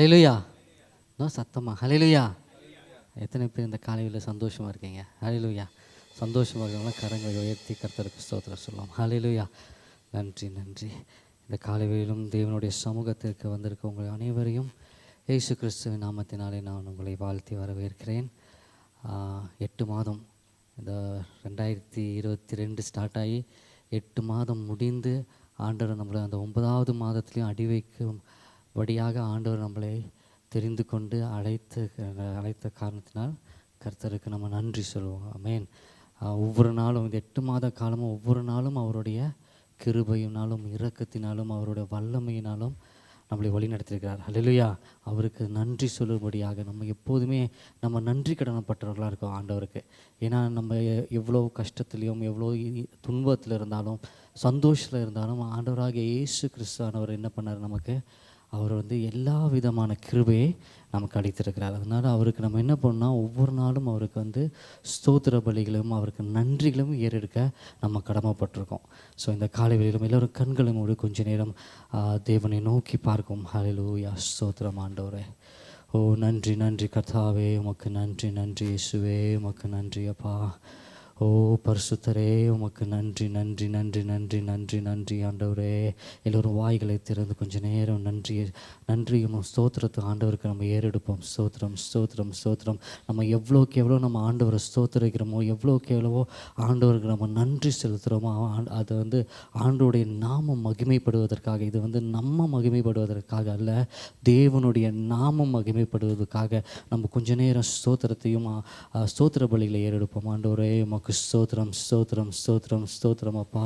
ஹல்லேலூயா. இன்னும் சத்தமா ஹல்லேலூயா. எத்தனை பேர் இந்த காலையில் சந்தோஷமாக இருக்கீங்க? ஹல்லேலூயா. சந்தோஷமாக இருக்கவங்களாம் கரங்களை உயர்த்தி கர்த்தருக்கு ஸ்தோத்திரம் சொல்லலாம். ஹல்லேலூயா. நன்றி நன்றி. இந்த காலையிலும் தேவனுடைய சமூகத்திற்கு வந்திருக்க உங்கள் அனைவரையும் இயேசு கிறிஸ்துவின் நாமத்தினாலே நான் உங்களை வாழ்த்தி வரவேற்கிறேன். 8 மாதம், இந்த 2022 ஸ்டார்ட் ஆகி 8 மாதம் முடிந்து ஆண்டவர் நம்மளை அந்த 9வது மாதத்துலேயும் அடி வைக்கும்படியாக ஆண்டவர் நம்மளை தெரிந்து கொண்டு அழைத்த காரணத்தினால் கர்த்தருக்கு நம்ம நன்றி சொல்லுவோம். ஆமென். ஒவ்வொரு நாளும் இந்த 8 மாத காலமும் ஒவ்வொரு நாளும் அவருடைய கிருபையினாலும் இரக்கத்தினாலும் அவருடைய வல்லமையினாலும் நம்மளை வழி நடத்திருக்கிறார். ஹல்லேலூயா. அவருக்கு நன்றி சொல்லும்படியாக நம்ம எப்போதுமே நம்ம நன்றி கடனப்பட்டவர்களாக இருக்கோம் ஆண்டவருக்கு. ஏன்னா நம்ம எவ்வளோ கஷ்டத்துலேயும் எவ்வளோ துன்பத்தில் இருந்தாலும் சந்தோஷத்தில் இருந்தாலும் ஆண்டவராகிய இயேசு கிறிஸ்துவானவர் என்ன பண்ணார், நமக்கு அவர் எல்லா விதமான கிருபையை நமக்கு அளித்திருக்கிறார். அதனால் அவருக்கு நம்ம என்ன பண்ணால் ஒவ்வொரு நாளும் அவருக்கு ஸ்தோத்திர பலிகளும் அவருக்கு நன்றிகளும் ஏறெடுக்க நம்ம கடமைப்பட்டிருக்கோம். ஸோ இந்த காலை வேளையிலும் எல்லோரும் கண்களை மூடி கொஞ்ச நேரம் தேவனை நோக்கி பார்க்கும். ஹல்லேலூயா. ஸ்தோத்திரம் ஆண்டவரே. ஓ நன்றி நன்றி கர்த்தாவே, உமக்கு நன்றி நன்றி இயேசுவே, உமக்கு நன்றி அப்பா. ஓ பரிசுத்தரே, உமக்கு நன்றி நன்றி நன்றி நன்றி நன்றி நன்றி ஆண்டவரே. எல்லோரும் வாய்களை திறந்து கொஞ்சம் நேரம் நன்றியும் ஸ்தோத்திரத்தை ஆண்டவருக்கு நம்ம ஏறெடுப்போம். ஸ்தோத்திரம் ஸ்தோத்திரம் ஸ்தோத்திரம். நம்ம எவ்வளோக்கு எவ்வளோ நம்ம ஆண்டவரை ஸ்தோத்திரிக்கிறோமோ, எவ்வளோக்கு எவ்வளவோ ஆண்டவருக்கு நம்ம நன்றி செலுத்துகிறோமோ, அது ஆண்டவருடைய நாமம் மகிமைப்படுவதற்காக, இது நம்ம மகிமைப்படுவதற்காக அல்ல, தேவனுடைய நாமம் மகிமைப்படுவதற்காக நம்ம கொஞ்ச நேரம் ஸ்தோத்திரத்தையும் ஸ்தோத்திர பலிகளை ஏறெடுப்போம். ஆண்டவரே உமக்கு ஸ்தோத்திரம் ஸ்தோத்திரம் ஸ்தோத்திரம் ஸ்தோத்திரம் அப்பா.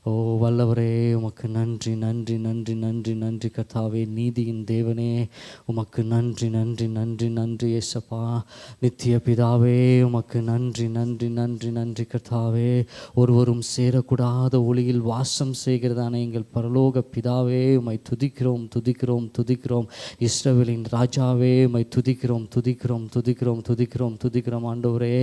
ஓ வல்லவரே, உமக்கு நன்றி நன்றி நன்றி நன்றி நன்றி கர்த்தாவே. நீதியின் தேவனே, உமக்கு நன்றி நன்றி நன்றி நன்றி ஏசப்பா. நித்திய பிதாவே, உமக்கு நன்றி நன்றி நன்றி நன்றி கர்த்தாவே. ஒருவரும் சேரக்கூடாத ஒளியில் வாசம் செய்கிறதான எங்கள் பரலோக பிதாவே, உம்மை துதிக்கிறோம் துதிக்கிறோம் துதிக்கிறோம். இஸ்ரவேலின் ராஜாவே, உம்மை துதிக்கிறோம் துதிக்கிறோம் துதிக்கிறோம் துதிக்கிறோம் துதிக்கிறோம் ஆண்டவரே.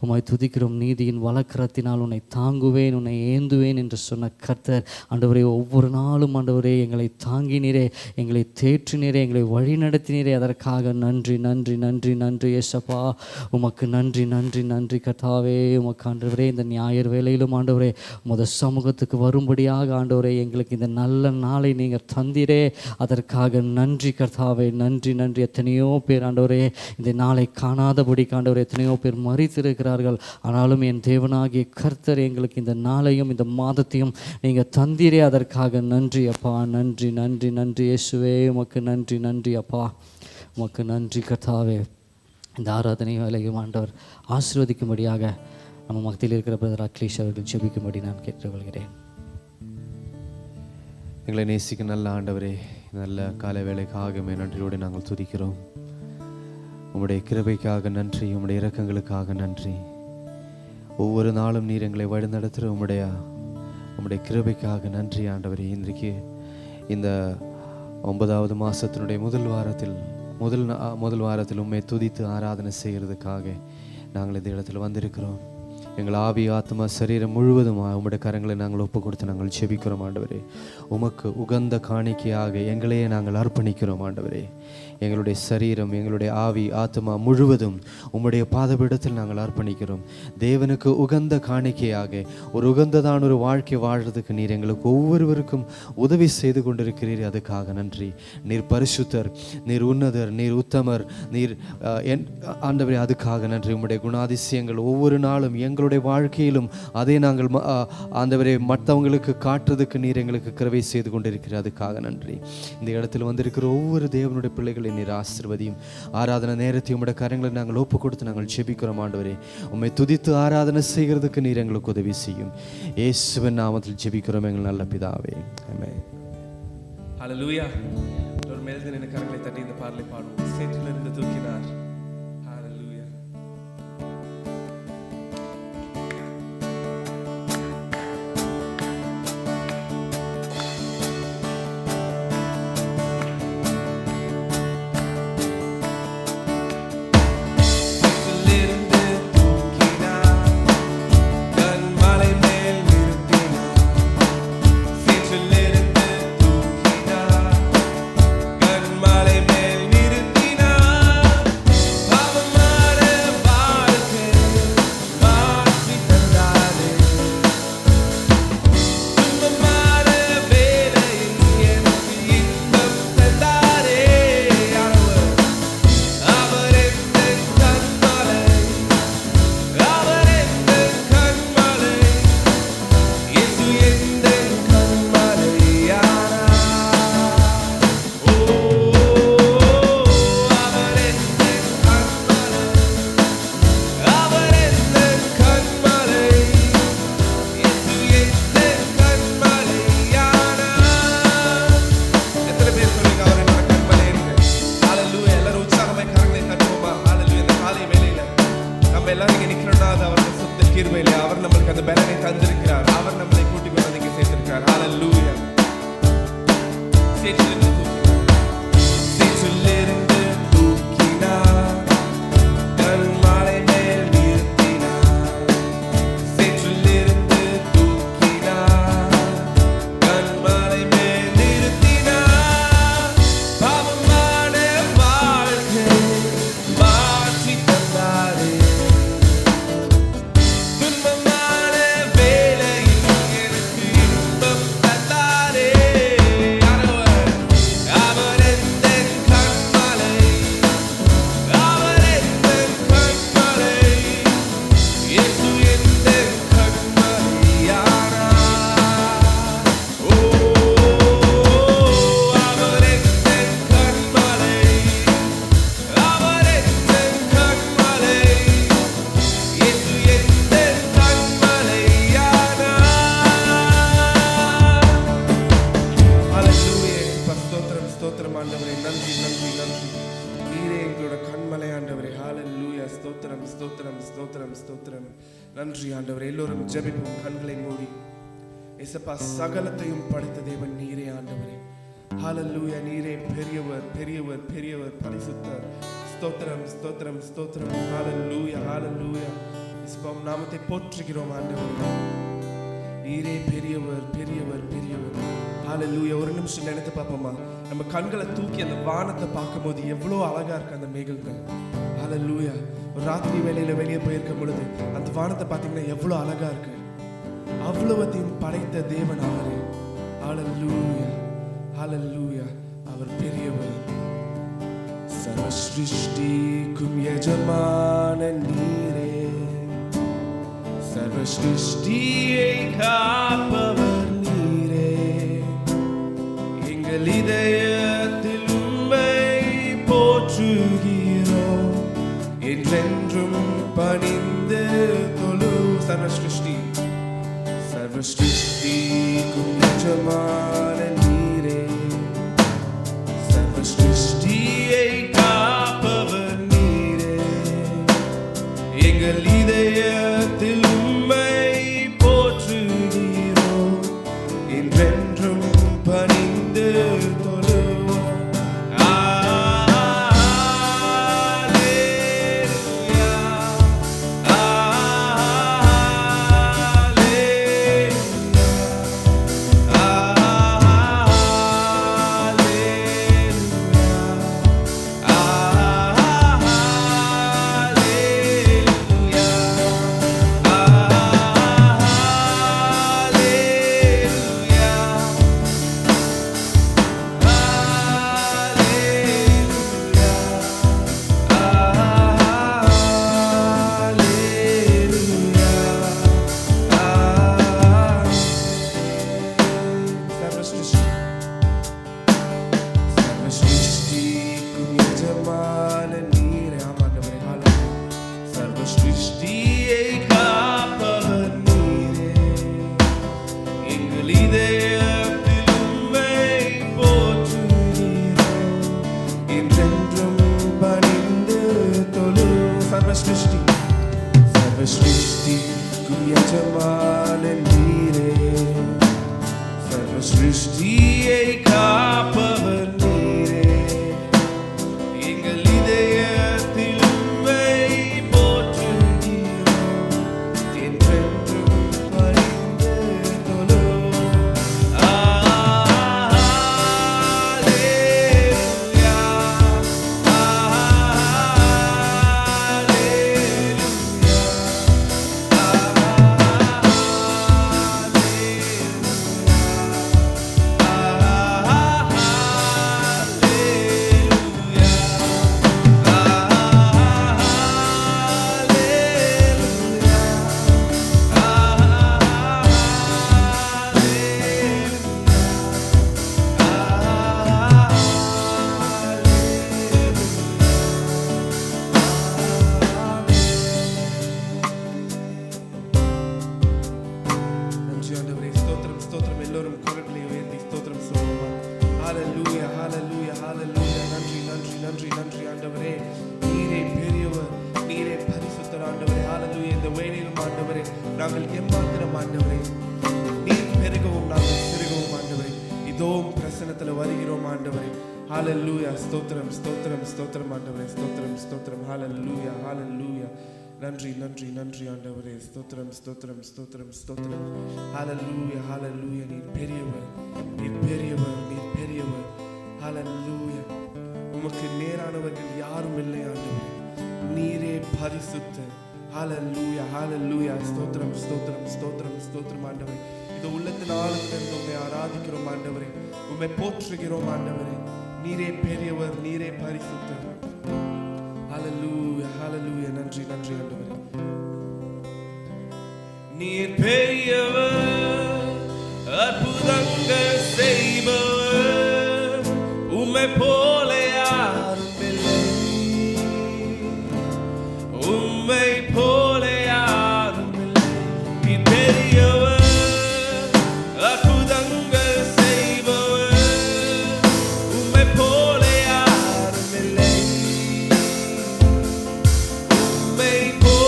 உம்மை துதிக்கிறோம். நீதியின் வலக்கரத்தினால் உன்னை தாங்குவேன், உன்னை ஏந்துவேன் என்று சொன்ன கர்த்தர் ஆண்டவரே, ஒவ்வொரு நாளும் ஆண்டவரே எங்களை தாங்கினீரே, எங்களை தேற்றினீரே, எங்களை வழி நடத்தினீரே. அதற்காக நன்றி நன்றி நன்றி நன்றி ஏசப்பா. உமக்கு நன்றி நன்றி நன்றி கர்த்தாவே. உமக்கு ஆண்டவரே இந்த ஞாயிறு வேளையிலும் ஆண்டவரே உமது சமூகத்துக்கு வரும்படியாக ஆண்டவரே எங்களுக்கு இந்த நல்ல நாளை நீங்கள் தந்தீரே. அதற்காக நன்றி கர்த்தாவே. நன்றி நன்றி. எத்தனையோ பேர் ஆண்டவரே இந்த நாளை காணாதபடி ஆண்டவரே எத்தனையோ பேர் மரித்திருக்கிறார்கள். ஆனாலும் என் தேவனாகிய கர்த்தர் எங்களுக்கு இந்த நாளையும் இந்த மாதத்தையும் நீங்கள் தந்தீரே. அதற்காக நன்றி அப்பா. நன்றி நன்றி நன்றி இயேசுவே. உமக்கு நன்றி நன்றி அப்பா. உமக்கு நன்றி கர்த்தாவே. இந்த ஆராதனை வேலையும் ஆண்டவர் ஆசீர்வதிக்கும்படியாக நம்ம மத்தியில் இருக்கிற பிரதர் அக்லீஷ் அவர்கள் ஜெபிக்கும்படி நான் கேட்டுக்கொள்கிறேன். எங்களை நேசிக்க நல்ல ஆண்டவரே, நல்ல காலை வேலைக்காக நன்றியோடு நாங்கள் துதிக்கிறோம். உம்முடைய கிருபைக்காக நன்றி, உம்முடைய இரக்கங்களுக்காக நன்றி. ஒவ்வொரு நாளும் நீர் எங்களை வழிநடத்துகிற உம்முடைய கிருபைக்காக நன்றி ஆண்டவரே. இன்றைக்கு இந்த 9வது மாதத்தினுடைய முதல் வாரத்தில் உம்மை துதித்து ஆராதனை செய்கிறதுக்காக நாங்கள் இந்த இடத்துல வந்திருக்கிறோம். எங்கள் ஆவி ஆத்மா சரீரம் முழுவதும் உம்முடைய கரங்களை நாங்கள் ஒப்பு கொடுத்து நாங்கள் ஜெபிக்கிறோம் ஆண்டவரே. உமக்கு உகந்த காணிக்கையாக எங்களையே நாங்கள் அர்ப்பணிக்கிறோம் ஆண்டவரே. எங்களுடைய சரீரம், எங்களுடைய ஆவி ஆத்மா முழுவதும் உம்முடைய பாதபீடத்தில் நாங்கள் அர்ப்பணிக்கிறோம். தேவனுக்கு உகந்த காணிக்கையாக ஒரு உகந்ததான ஒரு வாழ்க்கை வாழ்றதுக்கு நீர் எங்களுக்கு ஒவ்வொருவருக்கும் உதவி செய்து கொண்டிருக்கிறீர். அதுக்காக நன்றி. நீர் பரிசுத்தர், நீர் உன்னதர், நீர் உத்தமர், நீர் ஆண்டவரே அதுக்காக நன்றி. உம்முடைய குணாதிசயங்கள் ஒவ்வொரு நாளும் எங்களுடைய வாழ்க்கையிலும் அதை நாங்கள் ஆண்டவரே மற்றவங்களுக்கு காட்டுறதுக்கு நீர் எங்களுக்கு கிருபை செய்து கொண்டிருக்கிறார். அதுக்காக நன்றி. இந்த இடத்துல வந்திருக்கிற ஒவ்வொரு தேவனுடைய பிள்ளைகளை நீர் ஆசீர்வதியும். ஆராதனை நேரத்தையும் உம்முடைய கரங்களை நாங்கள் ஒப்பு கொடுத்து நாங்கள் ஜெபிக்கிறோம் ஆண்டவரே. உம்மை துதித்து ஆராதனை செய்கிறதுக்கு நீர் எங்களுக்கு உதவி செய்யும். இயேசுவின் நாமத்தில் ஜெபிக்கிறோம் எங்கள் நல்ல பிதாவே. ஆமென். ஹல்லேலூயா. ஒரு மேல் நின்று கரங்களை தட்டி இந்த பாடலை பாடுவோம். சேற்றிலிருந்து தூக்கினார். Male mel ஸ்தோத்திரம் ஸ்தோத்திரம் ஸ்தோத்திரம். நன்றி ஆண்டவரே. எல்லோரும் ஜெபிப்போம் கண்களை மூடி. இயேசப்பா, சகலத்தையும் படைத்த தேவன் நீரே ஆண்டவரே. ஹல்லேலூயா. நீரே பெரியவர் பெரியவர் பெரியவர் பரிசுத்தர். ஸ்தோத்திரம் ஸ்தோத்திரம் ஸ்தோத்திரம். ஹல்லேலூயா ஹல்லேலூயா. இயேசப்பா, நாமத்தை போற்றுகிறோம் ஆண்டவரே. நீரே பெரியவர் பெரியவர் பெரியவர். ஹல்லேலூயா. ஒரு நிமிஷம் நினைத்து பார்ப்போமா, நம்ம கண்களை தூக்கி அந்த வானத்தை பார்க்கும்போது எவ்வளோ அழகா இருக்கு அந்த மேகங்கள். ஹல்லேலூயா. ஒரு ராத்திரி வேளையில வெளியே போயிருக்கும் பொழுது அந்த வானத்தை பார்த்தீங்கன்னா எவ்வளோ அழகா இருக்கு. அவ்வளவத்தையும் படைத்த தேவன் அவரே. ஹல்லேலூயா ஹல்லேலூயா. அவர் பெரியவர். சர்வ சிருஷ்டிக்கும் எஜமான நீரே, சர்வ சிருஷ்டியை காப்பவர் நீரே. எங்கள் இதயத்தில் உம்மை போற்றுகிறோம், என்றென்றும் பணிந்து தொழு. சர்வ சிருஷ்டி சர்வ சிருஷ்டிக்கும் எஜமான நீரே, சர்வ சிருஷ்டியை காப்பவர் நீரே. எங்கள் இதயத்தில் உம்மை போற்றுகிறோம், என்றென்றும் பணிந்து தொழுவோம். சிருஷ்டியை காப்பவர் நீரே. எங்கள் இதயத்தில் உம்மை போற்றுகிறோம், என்றென்றும் பணிந்து தொழுவோம். அல்லேலூயா நாங்கள் எம்மாத்திரம் ஆண்டவரே, நீர் பெருகவும் நாங்கள் சிறுகவும் ஆண்டவரே. இதோ பிரசன்னத்தில் வருகிறோம் ஆண்டவரே. ஹல்லேலூயா. ஸ்தோத்திரம் ஸ்தோத்திரம் ஸ்தோத்திரம் ஆண்டவரே. ஸ்தோத்திரம் ஸ்தோத்திரம். ஹல்லேலூயா ஹல்லேலூயா. நன்றி நன்றி நன்றி ஆண்டவரே. ஸ்தோத்திரம் ஸ்தோத்திரம் ஸ்தோத்திரம் ஸ்தோத்திரம். ஹல்லேலூயா ஹல்லேலூயா. நீர் பெரியவர் நீர் பெரியவர் நீர் பெரியவர். ஹல்லேலூயா. உமக்கு நேரானவர்கள் யாரும் இல்லை ஆண்டவரே. நீரே பரிசுத்தர். ஹல்லேலூயா ஹல்லேலூயா. ஸ்தோத்திரம் ஸ்தோத்திரம் ஸ்தோத்திரம் ஸ்தோத்திரம் ஆண்டவரே. இது உள்ளத்தின் ஆழத்திலிருந்து உம்மை ஆராதிக்கிறோம் ஆண்டவரே. உம்மை போற்றுகிறோம் ஆண்டவரே. நீரே பெரியவர் நீரே பரிசுத்தர். ஹல்லேலூயா ஹல்லேலூயா. நன்றி நன்றி ஆண்டவரே. நீர் பெரியவர் அற்புதங்கள் செய்பவர், உம்மை போல யாரும் இல்லை. உம்மை போல யாரும் இல்லை. நீர் பெரியவர் அற்புதங்கள் செய்பவர், உம்மை போல யாரும் இல்லை. உம்மை போல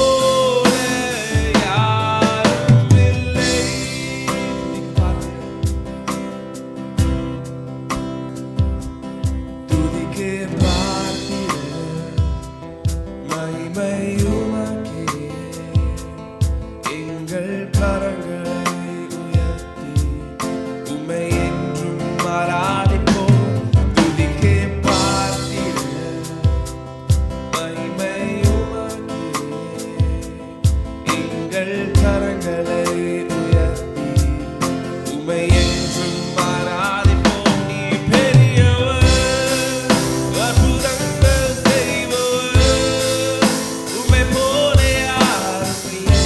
உம்மை என்றும் ஆராதிப்போம். நீ பெரியவர், அற்புதங்கள் செய்பவர், உம்மை போல யாரும் இல்லை.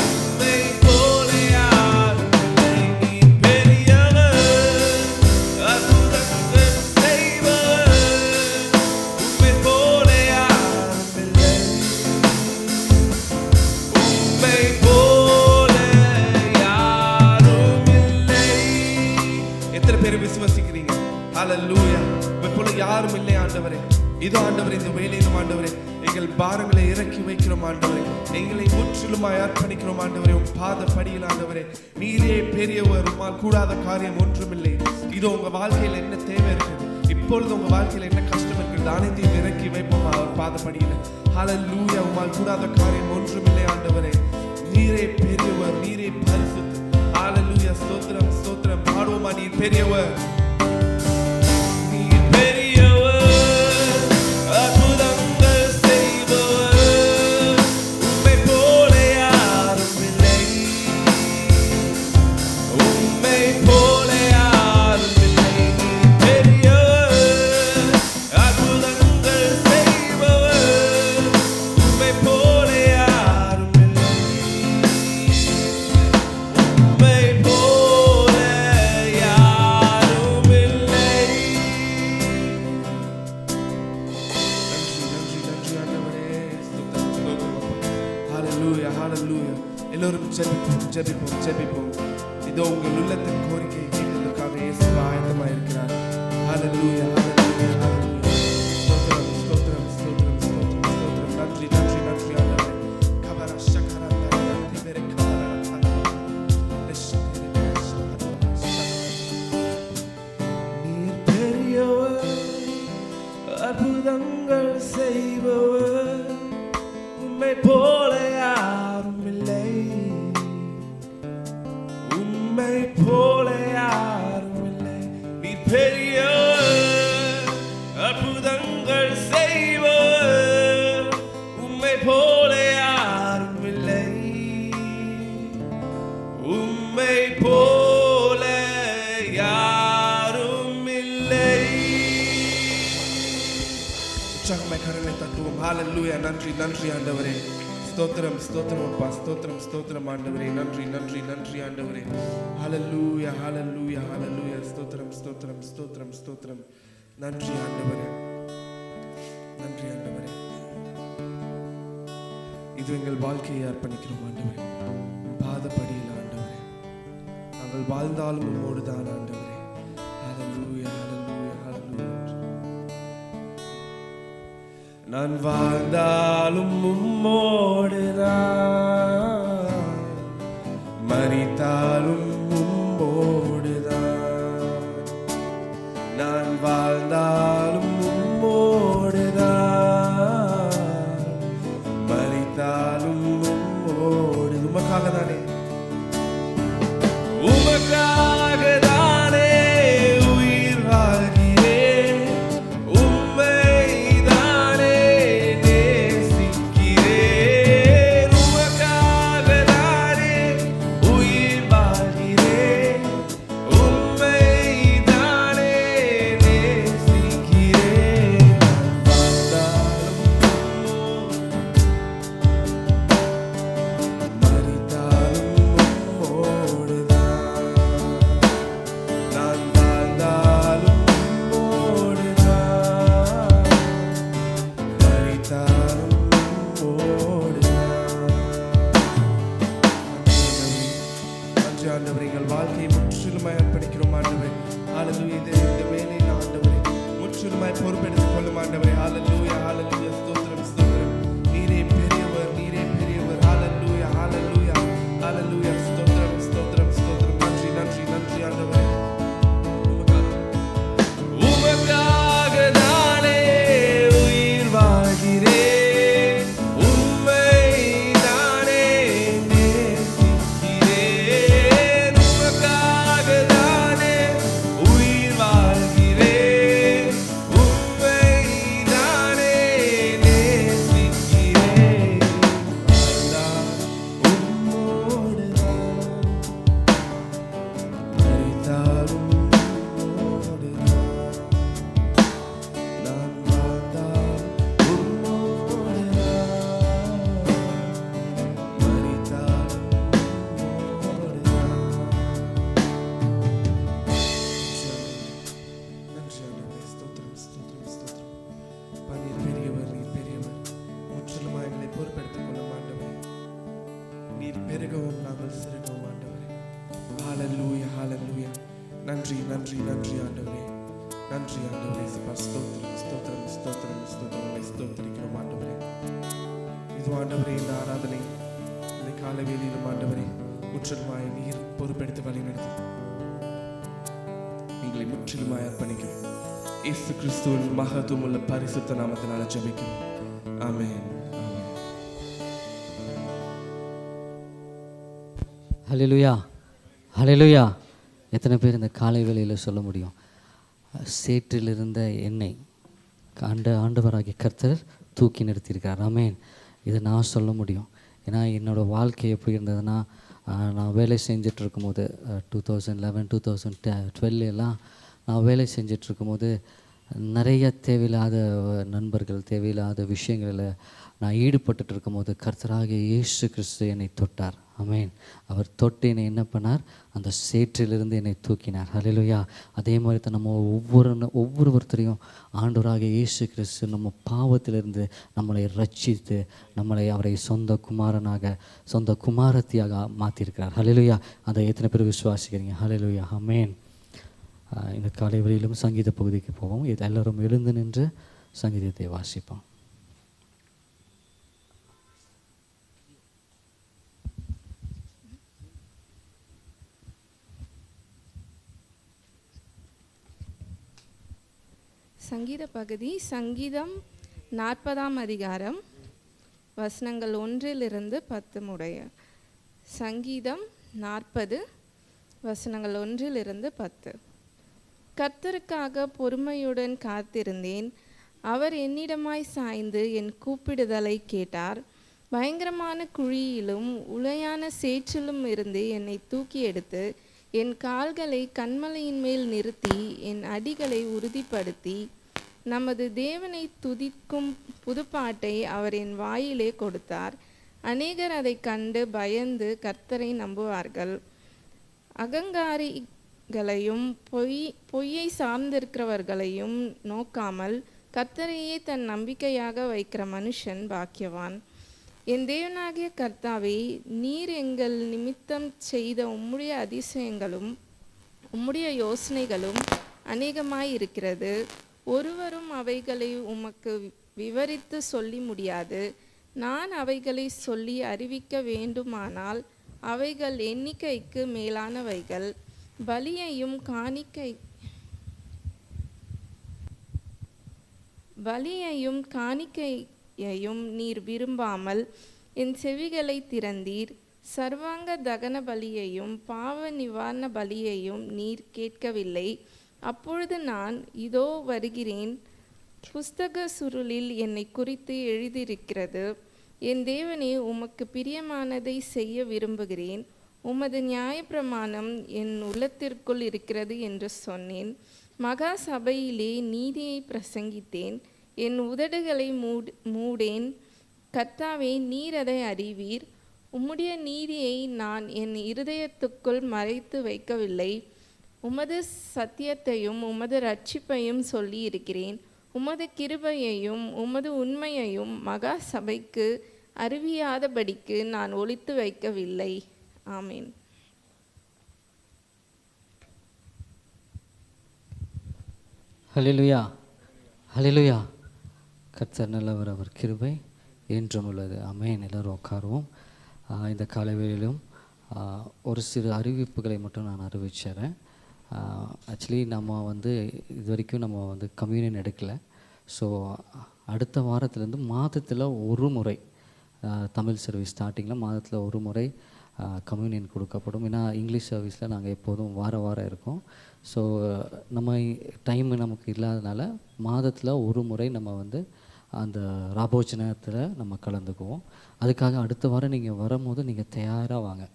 உம்மை போல யாரும் இல்லை. நீ பெரியவர், அற்புதங்கள் செய்பவர், உம்மை போல யாரும் இல்லை. உம்மை போல யாரும் இல்லை. எத்தனை பேர் விசுவசிக்கிறீங்க? ஹல்லேலூயா. உம்மை போல யாரும் இல்லை ஆண்டவரே. இதோ ஆண்டவரே, இந்த வேளையிலும் ஆண்டவரே, எங்கள் பாரங்களை இறக்கி வைக்கிறோம் ஆண்டவரே. எங்களை முற்றிலுமாய் அர்ப்பணிக்கிறோம் ஆண்டவரே. உம் பாத படியில் ஆண்டவரே, நீரே பெரியவர், உம்மால் கூடாத காரியம் ஒன்றுமில்லை. இதோ உங்க வாழ்க்கையில் என்ன தேவை இருக்குது, இப்பொழுது உங்க வாழ்க்கையில் என்ன கஷ்டம் இருக்குது, அனைத்தையும் இறக்கி வைப்போம் அவர் பாத படியில். ஹல்லேலூயா. உம்மால் கூடாத காரியம் ஒன்றுமில்லை ஆண்டவரே. நீரே பெரியவர், நீரே பரிசுத்தர். ஹல்லேலூயா. ஸ்தோத்திரம், ஸ்தோத்திரம். பாடுவோமா? நீர் பெரியவர், நீர் பெரியவர், அற்புதங்கள் செய்பவர், உம்மை போல யாரும் இல்லை. உம்மை போல யாரும் இல்லை. நீர் பெரியவர், அற்புதங்கள் செய்பவர், உம்மை போல யாரும் இல்லை. உம்மை போல யாரும் இல்லை. நன்றி, நன்றி, நன்றி ஆண்டவரே. ஸ்தோத்திரம், ஸ்தோத்திரம். ஹல்லேலூயா, ஹல்லேலூயா. எல்லோரும் ஜெபிப்போம், ஜெபிப்போம், ஜெபிப்போம். இதோ உங்கள் உள்ளத்தின் கோரிக்கையை கேட்கிறதுக்காக இயேசு ஆயத்தமாக இருக்கிறார். ஹல்லேலூயா, ஹல்லேலூயா, ஹல்லேலூயா. ஸ்தோத்திரம், ஸ்தோத்திரம், ஸ்தோத்திரம், ஸ்தோத்திரம், ஸ்தோத்திரம். நன்றி, நன்றி, நன்றி ஆண்டவரே. கபர ஷகர நரதி பெரே கபர கபர லெஷ்கரி ஷகர நீர் பெரியவர், அற்புதங்கள் செய்பவர், உம்மை போல யாரும் இல்லை. உம்மை போல யாரும் இல்லை. நீர் பெரியவர், அற்புதங்கள் செய்பவர், உம்மை போல யாரும் இல்லை. உம்மை போல யாரும் இல்லை. உற்சாகமாய் கரங்களை தட்டுவோம். ஹல்லேலூயா. நன்றி, நன்றி ஆண்டவரே. ஸ்தோத்திரம், ஸ்தோத்திரம் அப்பா. ஸ்தோத்திரம், ஸ்தோத்திரம் ஆண்டவரே. நன்றி, நன்றி, நன்றி ஆண்டவரே. ஹல்லேலூயா, ஹல்லேலூயா, ஹல்லேலூயா. ஸ்தோத்திரம், ஸ்தோத்திரம், ஸ்தோத்திரம், ஸ்தோத்திரம். நன்றி ஆண்டவரே, நன்றி ஆண்டவரே. இது எங்கள் வாழ்க்கையை அர்ப்பணிக்கிறோம் ஆண்டவரே. பாதப்படியில் ஆண்டவரே, நாங்கள் வாழ்ந்தாலும் உம்மோடு தான் ஆண்டவரே. ஹல்லேலூயா, ஹல்லேலூயா, ஹல்லேலூயா. நான் வாழ்ந்தாலும் உம்மோடுதான், மரித்தாலும் உம்மோடுதான். நான் வாழ்ந்தாலும் உம்மோடுதான், மரித்தாலும் உம்மோடு. உமக்காக தானே, உமக்காக தானே உயிர் வாழ்கிறேன். உம்மை தானே நேசிக்கிறேன். உமக்காக தானே உயிர் வாழ்கிறேன். உம்மை தானே நேசிக்கிறேன். ஆண்டவரே, எங்கள் வாழ்க்கையை முற்றிலுமாய் அர்ப்பணிக்கிறோம் ஆண்டவரே. ஹல்லேலூயா. இந்த வேலையில் ஆண்டவரே முற்றிலுமாய் பொறுப்பெடுத்துக் கொள்ளும் ஆண்டவரே. ஹல்லேலூயா, ஹல்லேலூயா. ஸ்தோத்திரம், ஸ்தோத்திரம். நீரே பெரியவர், நீரே பெரியவர். ஹல்லேலூயா, ஹல்லேலூயா, ஹல்லேலூயா. ஸ்தோத்திரம், ஸ்தோத்திரம், ஸ்தோத்திரம். நன்றி, நன்றி, நன்றி ஆண்டவரே. உமக்காக தானே உயிர் வாழ்கிறேன். உம்மை தானே நேசிக்கிறேன். உமக்காக தானே உயிர் வாழ்கிறேன். உம்மை தானே நேசிக்கிறேன். வாழ்ந்தால் உம்மோடுதான், நன்றி நன்றி நன்றி ஆண்டவரே, நன்றி ஆண்டவரே. ஸ்தோத்திரம் ஸ்தோத்திரம் ஸ்தோத்திரம் ஸ்தோத்திரம் ஸ்தோத்திரிக்கிறோம் ஆண்டவரே. இது ஆண்டவரே, இந்த ஆராதனை இந்த கால வேளையிலும் ஆண்டவரே முற்றிலுமாய் நீர் பொறுப்பெடுத்து வழிநடத்தி எங்களை முற்றிலுமாய் அர்ப்பணிக்கிறோம். இயேசு கிறிஸ்துவின் மகத்துவமுள்ள பரிசுத்த நாமத்தினால ஜெபிக்கிறோம். ஆமென். ஹல்லேலூயா, ஹல்லேலூயா. எத்தனை பேர் இந்த காலை வேளையில் சொல்ல முடியும், சேற்றில் இருந்த எண்ணெய் ஆண்டவராகிய கர்த்தர் தூக்கி நிறுத்தியிருக்கார். ஆமென். இதை நான் சொல்ல முடியும். ஏன்னா என்னோடய வாழ்க்கை எப்படி இருந்ததுன்னா, நான் வேலை செஞ்சுட்டு இருக்கும்போது 2011 2012 எல்லாம் நான் வேலை செஞ்சிட்ருக்கும்போது நிறைய தேவையில்லாத நண்பர்கள், தேவையில்லாத விஷயங்களில் நான் ஈடுபட்டு இருக்கும்போது கர்த்தராகிய இயேசு கிறிஸ்து என்னை தொட்டார். ஆமென். அவர் தொட்டு என்னை என்ன பண்ணார், அந்த சேற்றிலிருந்து என்னை தூக்கினார். ஹல்லேலூயா. அதே மாதிரி தான் நம்ம ஒவ்வொருத்தரையும் ஆண்டவராகிய இயேசு கிறிஸ்து நம்ம பாவத்திலிருந்து நம்மளை ரட்சித்து நம்மளை அவரை சொந்த குமாரனாக சொந்த குமாரத்தியாக மாற்றியிருக்கிறார். ஹல்லேலூயா. அதை எத்தனை பேர் விசுவாசிக்கிறீங்க? ஹல்லேலூயா. ஆமென். இந்த காலை வழியிலும் சங்கீத பகுதிக்கு போவோம். எல்லோரும் எழுந்து நின்று சங்கீதத்தை வாசிப்போம். சங்கீத பகுதி, சங்கீதம் 40ஆம் அதிகாரம், வசனங்கள் 1-10 முடிய. சங்கீதம் 40 வசனங்கள் 1-10. கர்த்தருக்காக பொறுமையுடன் காத்திருந்தேன். அவர் என்னிடமாய் சாய்ந்து என் கூப்பிடுதலை கேட்டார். பயங்கரமான குழியிலும் உளையான சேற்றிலும் இருந்து என்னை தூக்கி எடுத்து என் கால்களை கன்மலையின் மேல் நிறுத்தி என் அடிகளை உறுதிப்படுத்தி நமது தேவனை துதிக்கும் புதுப்பாட்டை அவர் என் வாயிலே கொடுத்தார். அநேகர் அதை கண்டு பயந்து கர்த்தரை நம்புவார்கள். அகங்காரிகளையும் பொய்யை சார்ந்திருக்கிறவர்களையும் நோக்காமல் கர்த்தரையே தன் நம்பிக்கையாக வைக்கிற மனுஷன் பாக்கியவான். என் தேவனாகிய கர்த்தாவே, நீர் எங்கள் நிமித்தம் செய்த உம்முடைய அதிசயங்களும் உம்முடைய யோசனைகளும் அநேகமாய் இருக்கிறது. ஒருவரும் அவைகளை உமக்கு விவரித்து சொல்லி முடியாது. நான் அவைகளை சொல்லி அறிவிக்க வேண்டுமானால் அவைகள் எண்ணிக்கைக்கு மேலானவைகள். பலியையும் காணிக்கையையும் நீர் விரும்பாமல் என் செவிகளை திறந்தீர். சர்வாங்க தகன பலியையும் பாவ நிவாரண பலியையும் நீர் கேட்கவில்லை. அப்பொழுது நான், இதோ வருகிறேன், புஸ்தக சுருளில் என்னை குறித்து எழுதியிருக்கிறது. என் தேவனே, உமக்கு பிரியமானதை செய்ய விரும்புகிறேன். உமது நியாயப்பிரமாணம் என் உள்ளத்திற்குள் இருக்கிறது என்று சொன்னேன். மகா சபையிலே நீதியை பிரசங்கித்தேன். என் உதடுகளை மூடேன். கர்த்தாவே, நீர் அதை அறிவீர். உம்முடைய நீதியை நான் என் இருதயத்துக்குள் மறைத்து வைக்கவில்லை. உமது சத்தியத்தையும் உமது ரட்சிப்பையும் சொல்லி இருக்கிறேன். உமது கிருபையையும் உமது உண்மையையும் மகா சபைக்கு அறிவியாதபடிக்கு நான் ஒளித்து வைக்கவில்லை. ஆமீன். ஹல்லேலூயா, ஹல்லேலூயா. கர்த்தர் நல்லவர், அவர் கிருபை என்றும் உள்ளது. ஆமென். எல்லோரும் உட்காருவோம். இந்த காலவேளையிலும் ஒரு சிறு அறிவிப்புகளை மட்டும் நான் அறிவிச்சிடுறேன். ஆக்சுவலி நம்ம இது வரைக்கும் நம்ம கம்யூனியன் எடுக்கலை. ஸோ அடுத்த வாரத்துலேருந்து மாதத்தில் ஒரு முறை தமிழ் சர்வீஸ் ஸ்டார்டிங்கில் மாதத்தில் ஒரு முறை கம்யூனியன் கொடுக்கப்படும். ஏன்னா இங்கிலீஷ் சர்வீஸில் நாங்கள் எப்போதும் வாரம் இருக்கோம். ஸோ நம்ம டைம் நமக்கு இல்லாதனால மாதத்தில் ஒரு முறை நம்ம அந்த ராபோஜனத்தில் நம்ம கலந்துக்குவோம். அதுக்காக அடுத்த வாரம் நீங்கள் வரும்போது நீங்கள் தயாராக வாங்க.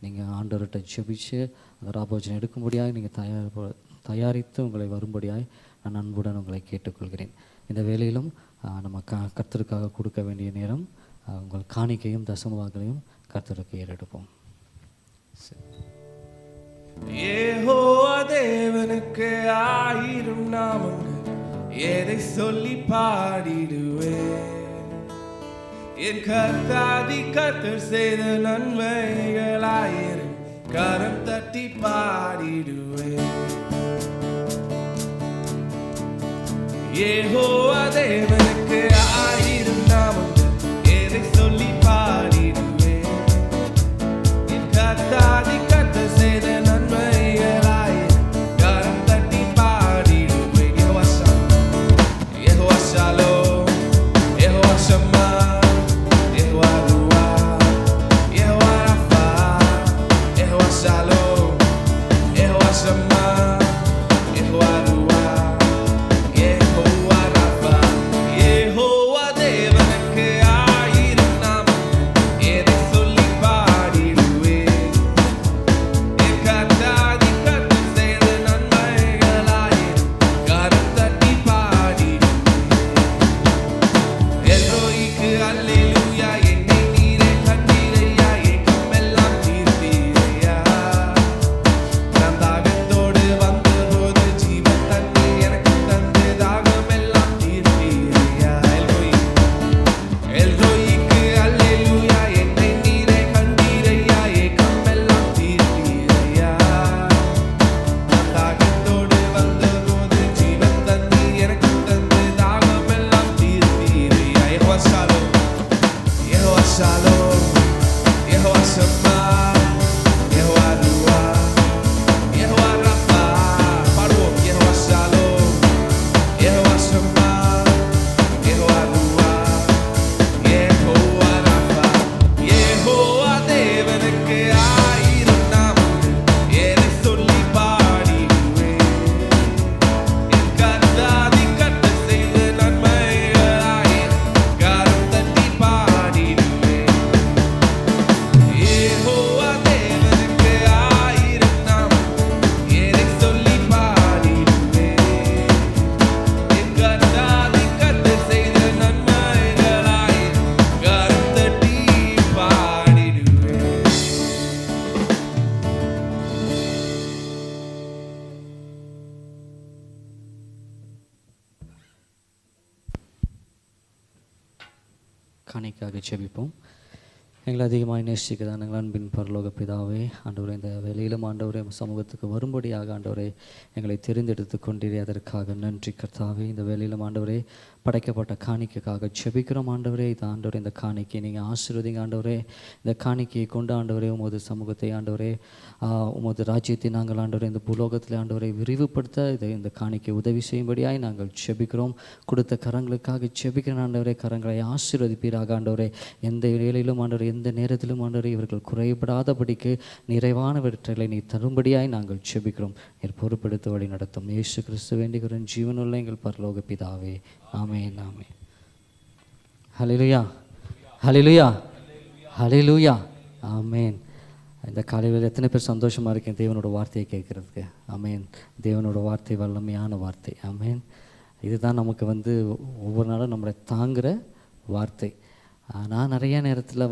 நீங்கள் ஆண்டவர்கிட்ட ஜெபிச்சு அந்த ராபோஜனம் எடுக்கும்படியாக நீங்கள் தயாரித்து உங்களை வரும்படியாய் நான் அன்புடன் உங்களை கேட்டுக்கொள்கிறேன். இந்த வேளையிலும் நம்ம கர்த்தருக்காக கொடுக்க வேண்டிய நேரம். உங்கள் காணிக்கையும் தசமவாகளையும் கர்த்தருக்கு ஏறெடுப்போம். யெகோவா தேவனுக்கு 1000 நாமங்கள், எதை சொல்லி பாடிடுவேன். என் கர்த்தாதி கர்த்தர் செய்த நன்மைகள் 1000 கரம் தட்டி பாடிடுவேன். யெகோவா தேவனுக்கு 1000 நாமங்கள், எதை சொல்லி பாடிடுவேன். என் கர்த்தாதி கர்த்தர் செய்த நன்மைகளாயிரம், கரம் தட்டி பாடிடுவேன். யெகோவா ஷாலோம், யெகோவா ஷம்மா, யெகோவா ருவா, யெகோவா ரஃபா, யெகோவா ஷாலோம், யெகோவா ஷம்மா, யெகோவா ருவா, யெகோவா ரஃபா. யெகோவா தேவனுக்கு 1000 நாமங்கள், எதை சொல்லி பாடிடுவேன். என் கர்த்தாதி கர்த்தர் செய்த நன்மைகளாயிரம், கரம் தட்டி பாடிடுவேன். எல்ரோய்க்கு அல்லேலூயா, என்னை நீரே கண்டீரையா, ஏக்கமெல்லாம் தீர்த்தீரையா. நான் தாகத்தோடு வந்தபோது ஜீவன் தண்ணீர் எனக்கு தந்து தாகமெல்லாம் தீர்த்தீரையா. எல்ரோய்க்கு அல்லேலூயா, என்னை நீரே கண்டீரையா, ஏக்கமெல்லாம் தீர்த்தீரையா. நான் தாகத்தோடு வந்தபோது ஜீவன் தண்ணீர் எனக்கு தந்து தாகமெல்லாம் தீர்த்தீரையா. யெகோவா ஷாலோம், யெகோவா ஷாலோம், யெகோவா ஷம்மா, யெகோவா ருவா, யெகோவா ரஃபா. பாடுவோம். யெகோவா ஷாலோம், யெகோவா ஷம்மா, யெகோவா ருவா, யெகோவா ரஃபா. யெகோவா தேவனுக்கு 1000 நாமங்கள், எதை சொல்லி பாடிடுவேன். என் கர்த்தாதி கர்த்தர் செய்த நன்மைகளாயிரம், கரம் தட்டி பாடிடுவேன். யெகோவா தேவனுக்கு 1000 நாமங்கள், எதை சொல்லி பாடிடுவேன். என் கர்த்தாதி கர்த்தர் செய்த நன்மைகளாயிரம், கரம் தட்டி பாடிடுவேன். காணிக்காக ஜெபிப்போம். எங்களை அதிகமாக நேசிக்கிறதா எங்கள் அன்பின் பரலோக பிதாவே, ஆண்டவரே இந்த வேலையிலும் ஆண்டவரே சமூகத்துக்கு வரும்படியாக ஆண்டவரே எங்களை தெரிந்தெடுத்து கொண்டீரே, அதற்காக நன்றி கர்த்தாவே. இந்த வேலையிலும் ஆண்டவரே படைக்கப்பட்ட காணிக்கைக்காக ஜெபிக்கிறோம் ஆண்டவரே. இது ஆண்டவரே இந்த காணிக்கை நீங்கள் ஆசீர்வதிங்க ஆண்டவரே. இந்த காணிக்கையை கொண்டு ஆண்டவரே உமது சமூகத்தை ஆண்டவரே உமது ராஜ்யத்தை நாங்கள் ஆண்டவரே இந்த பூலோகத்தில் ஆண்டவரை விரிவுபடுத்த இந்த காணிக்கை உதவி செய்யும்படியாய் நாங்கள் ஜெபிக்கிறோம். கொடுத்த கரங்களுக்காக ஜெபிக்கிறோம் ஆண்டவரே. கரங்களை ஆசீர்வதிப்பீராக ஆண்டவரே. எந்த வேளையிலும் ஆண்டவரே, எந்த நேரத்திலும் ஆண்டவரே இவர்கள் குறைபடாதபடிக்கு நிறைவானவற்றை நீ தரும்படியாய் நாங்கள் ஜெபிக்கிறோம். நீர் பொறுப்பெடுத்து வழி நடத்தும். இயேசு கிறிஸ்து வேண்டுகிறோம் ஜீவனுள்ள எங்கள் பரலோக பிதாவே. ஆமென், ஆமென். ஹல்லேலூயா, ஹல்லேலூயா, ஹல்லேலூயா, ஆமென். இந்த காலையில் எத்தனை பேர் சந்தோஷமாக இருக்கேன் தேவனோட வார்த்தையை கேட்குறதுக்கு? ஆமென். தேவனோட வார்த்தை வல்லமையான வார்த்தை. ஆமென். இதுதான் நமக்கு ஒவ்வொரு நாளும் நம்மளை தாங்குகிற வார்த்தை. நான் நிறையா நேரத்தில்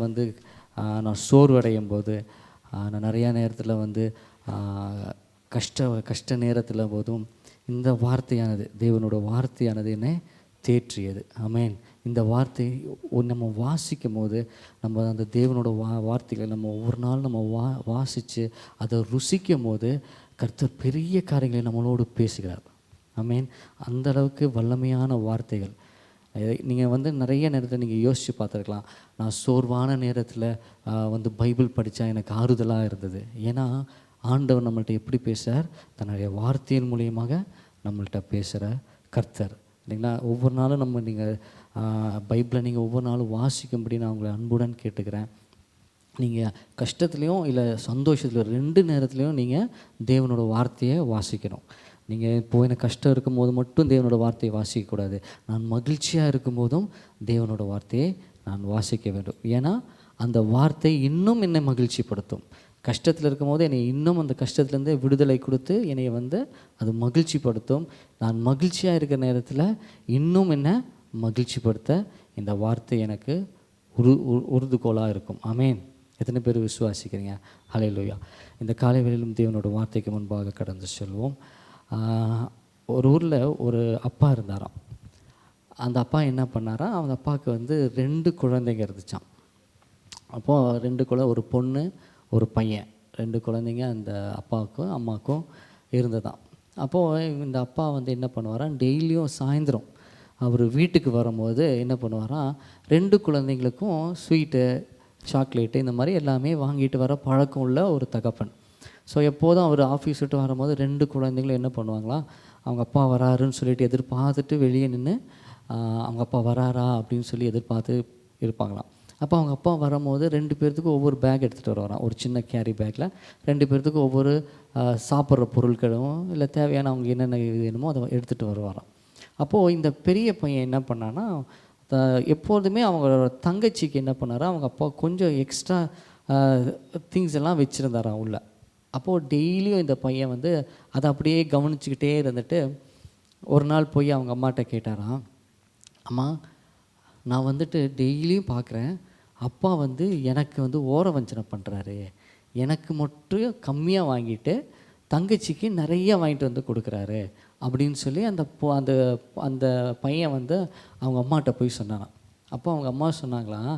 நான் சோர்வடையும் போது, நான் நிறையா நேரத்தில் கஷ்ட நேரத்தில் போதும் இந்த வார்த்தையானது, தேவனோட வார்த்தையானது என்னை தேற்றியது. ஆமென். இந்த வார்த்தை நம்ம வாசிக்கும் போது நம்ம அந்த தேவனோட வார்த்தைகளை நம்ம ஒவ்வொரு நாள் நம்ம வாசித்து அதை ருசிக்கும் போது கர்த்தர் பெரிய காரியங்களை நம்மளோடு பேசுகிறார். ஆமென். அந்தளவுக்கு வல்லமையான வார்த்தைகள். நீங்கள் நிறைய நேரத்தில் நீங்கள் யோசித்து பார்த்துருக்கலாம். நான் சோர்வான நேரத்தில் பைபிள் படித்தா எனக்கு ஆறுதலாக இருந்தது. ஏன்னா ஆண்டவர் நம்மள்ட்ட எப்படி பேசுகிறார்? தன்னுடைய வார்த்தையின் மூலியமாக நம்மள்ட்ட பேசுகிற கர்த்தர் இல்லைங்களா? ஒவ்வொரு நாளும் நீங்கள் பைபிளை நீங்கள் ஒவ்வொரு நாளும் வாசிக்கும்படி நான் உங்களை அன்புடன் கேட்டுக்கிறேன். நீங்கள் கஷ்டத்துலேயும் இல்லை சந்தோஷத்துலையும் 2 நேரத்துலையும் நீங்கள் தேவனோட வார்த்தையை வாசிக்கணும். நீங்கள் இப்போது எனக்கு கஷ்டம் இருக்கும் போது மட்டும் தேவனோட வார்த்தையை வாசிக்கக்கூடாது. நான் மகிழ்ச்சியாக இருக்கும்போதும் தேவனோட வார்த்தையை நான் வாசிக்க வேண்டும். ஏன்னா அந்த வார்த்தை இன்னும் என்னை மகிழ்ச்சிப்படுத்தும். கஷ்டத்தில் இருக்கும்போது என்னை இன்னும் அந்த கஷ்டத்துலேருந்தே விடுதலை கொடுத்து என்னை அது மகிழ்ச்சிப்படுத்தும். நான் மகிழ்ச்சியாக இருக்கிற நேரத்தில் இன்னும் என்னை மகிழ்ச்சிப்படுத்த இந்த வார்த்தை எனக்கு உறுதுகோலாக இருக்கும். ஆமென். எத்தனை பேர் விசுவாசிக்கிறீங்க? ஹல்லேலூயா. இந்த காலை வேளையிலும் தேவனோட வார்த்தைக்கு முன்பாக கடந்து செல்வோம். ஒரு ஊரில் ஒரு அப்பா இருந்தாராம். அந்த அப்பா என்ன பண்ணாராம், அந்த அப்பாவுக்கு 2 குழந்தைங்க இருந்துச்சான். அப்போது 2 குழந்தை, ஒரு பொண்ணு ஒரு பையன், 2 குழந்தைங்க அந்த அப்பாவுக்கும் அம்மாவுக்கும் இருந்ததான். அப்போது இந்த அப்பா என்ன பண்ணுவாராம், டெய்லியும் சாயந்தரம் அவர் வீட்டுக்கு வரும்போது என்ன பண்ணுவாராம், 2 குழந்தைங்களுக்கும் ஸ்வீட்டு, சாக்லேட்டு இந்த மாதிரி எல்லாமே வாங்கிட்டு வர பழக்கம் உள்ள ஒரு தகப்பன். ஸோ எப்போதும் அவர் ஆஃபீஸ் விட்டு வரும்போது 2 குழந்தைங்களும் என்ன பண்ணுவாங்களாம், அவங்க அப்பா வராருன்னு சொல்லிட்டு எதிர்பார்த்துட்டு வெளியே நின்று அவங்க அப்பா வராரா அப்படின்னு சொல்லி எதிர்பார்த்து இருப்பாங்களாம். அப்போ அவங்க அப்பா வரும்போது 2 பேர்த்துக்கும் ஒவ்வொரு பேக் எடுத்துகிட்டு வருவாராம். ஒரு சின்ன கேரி பேக்கில் 2 பேர்த்துக்கும் ஒவ்வொரு சாப்பிட்ற பொருட்களும் இல்லை தேவையான அவங்க என்னென்ன வேணுமோ அதை எடுத்துகிட்டு வருவாராம். அப்போது இந்த பெரிய பையன் என்ன பண்ணான்னா, எப்போதுமே அவங்களோட தங்கச்சிக்கு என்ன பண்ணாரா, அவங்க அப்பா கொஞ்சம் எக்ஸ்ட்ரா திங்ஸ் எல்லாம் வச்சுருந்தாராம் உள்ள. அப்போது டெய்லியும் இந்த பையன் வந்து அதை அப்படியே கவனிச்சுக்கிட்டே இருந்துட்டு ஒரு நாள் போய் அவங்க அம்மாட்ட கேட்டாராம், அம்மா நான் வந்துட்டு டெய்லியும் பார்க்குறேன், அப்பா வந்து எனக்கு வந்து ஓர வஞ்சனை பண்ணுறாரு, எனக்கு மட்டும் கம்மியாக வாங்கிட்டு தங்கச்சிக்கு நிறைய வாங்கிட்டு வந்து கொடுக்குறாரு அப்படின்னு சொல்லி அந்த அந்த பையன் வந்து அவங்க அம்மாட்ட போய் சொன்னானான். அப்போ அவங்க அம்மா சொன்னாங்களாம்,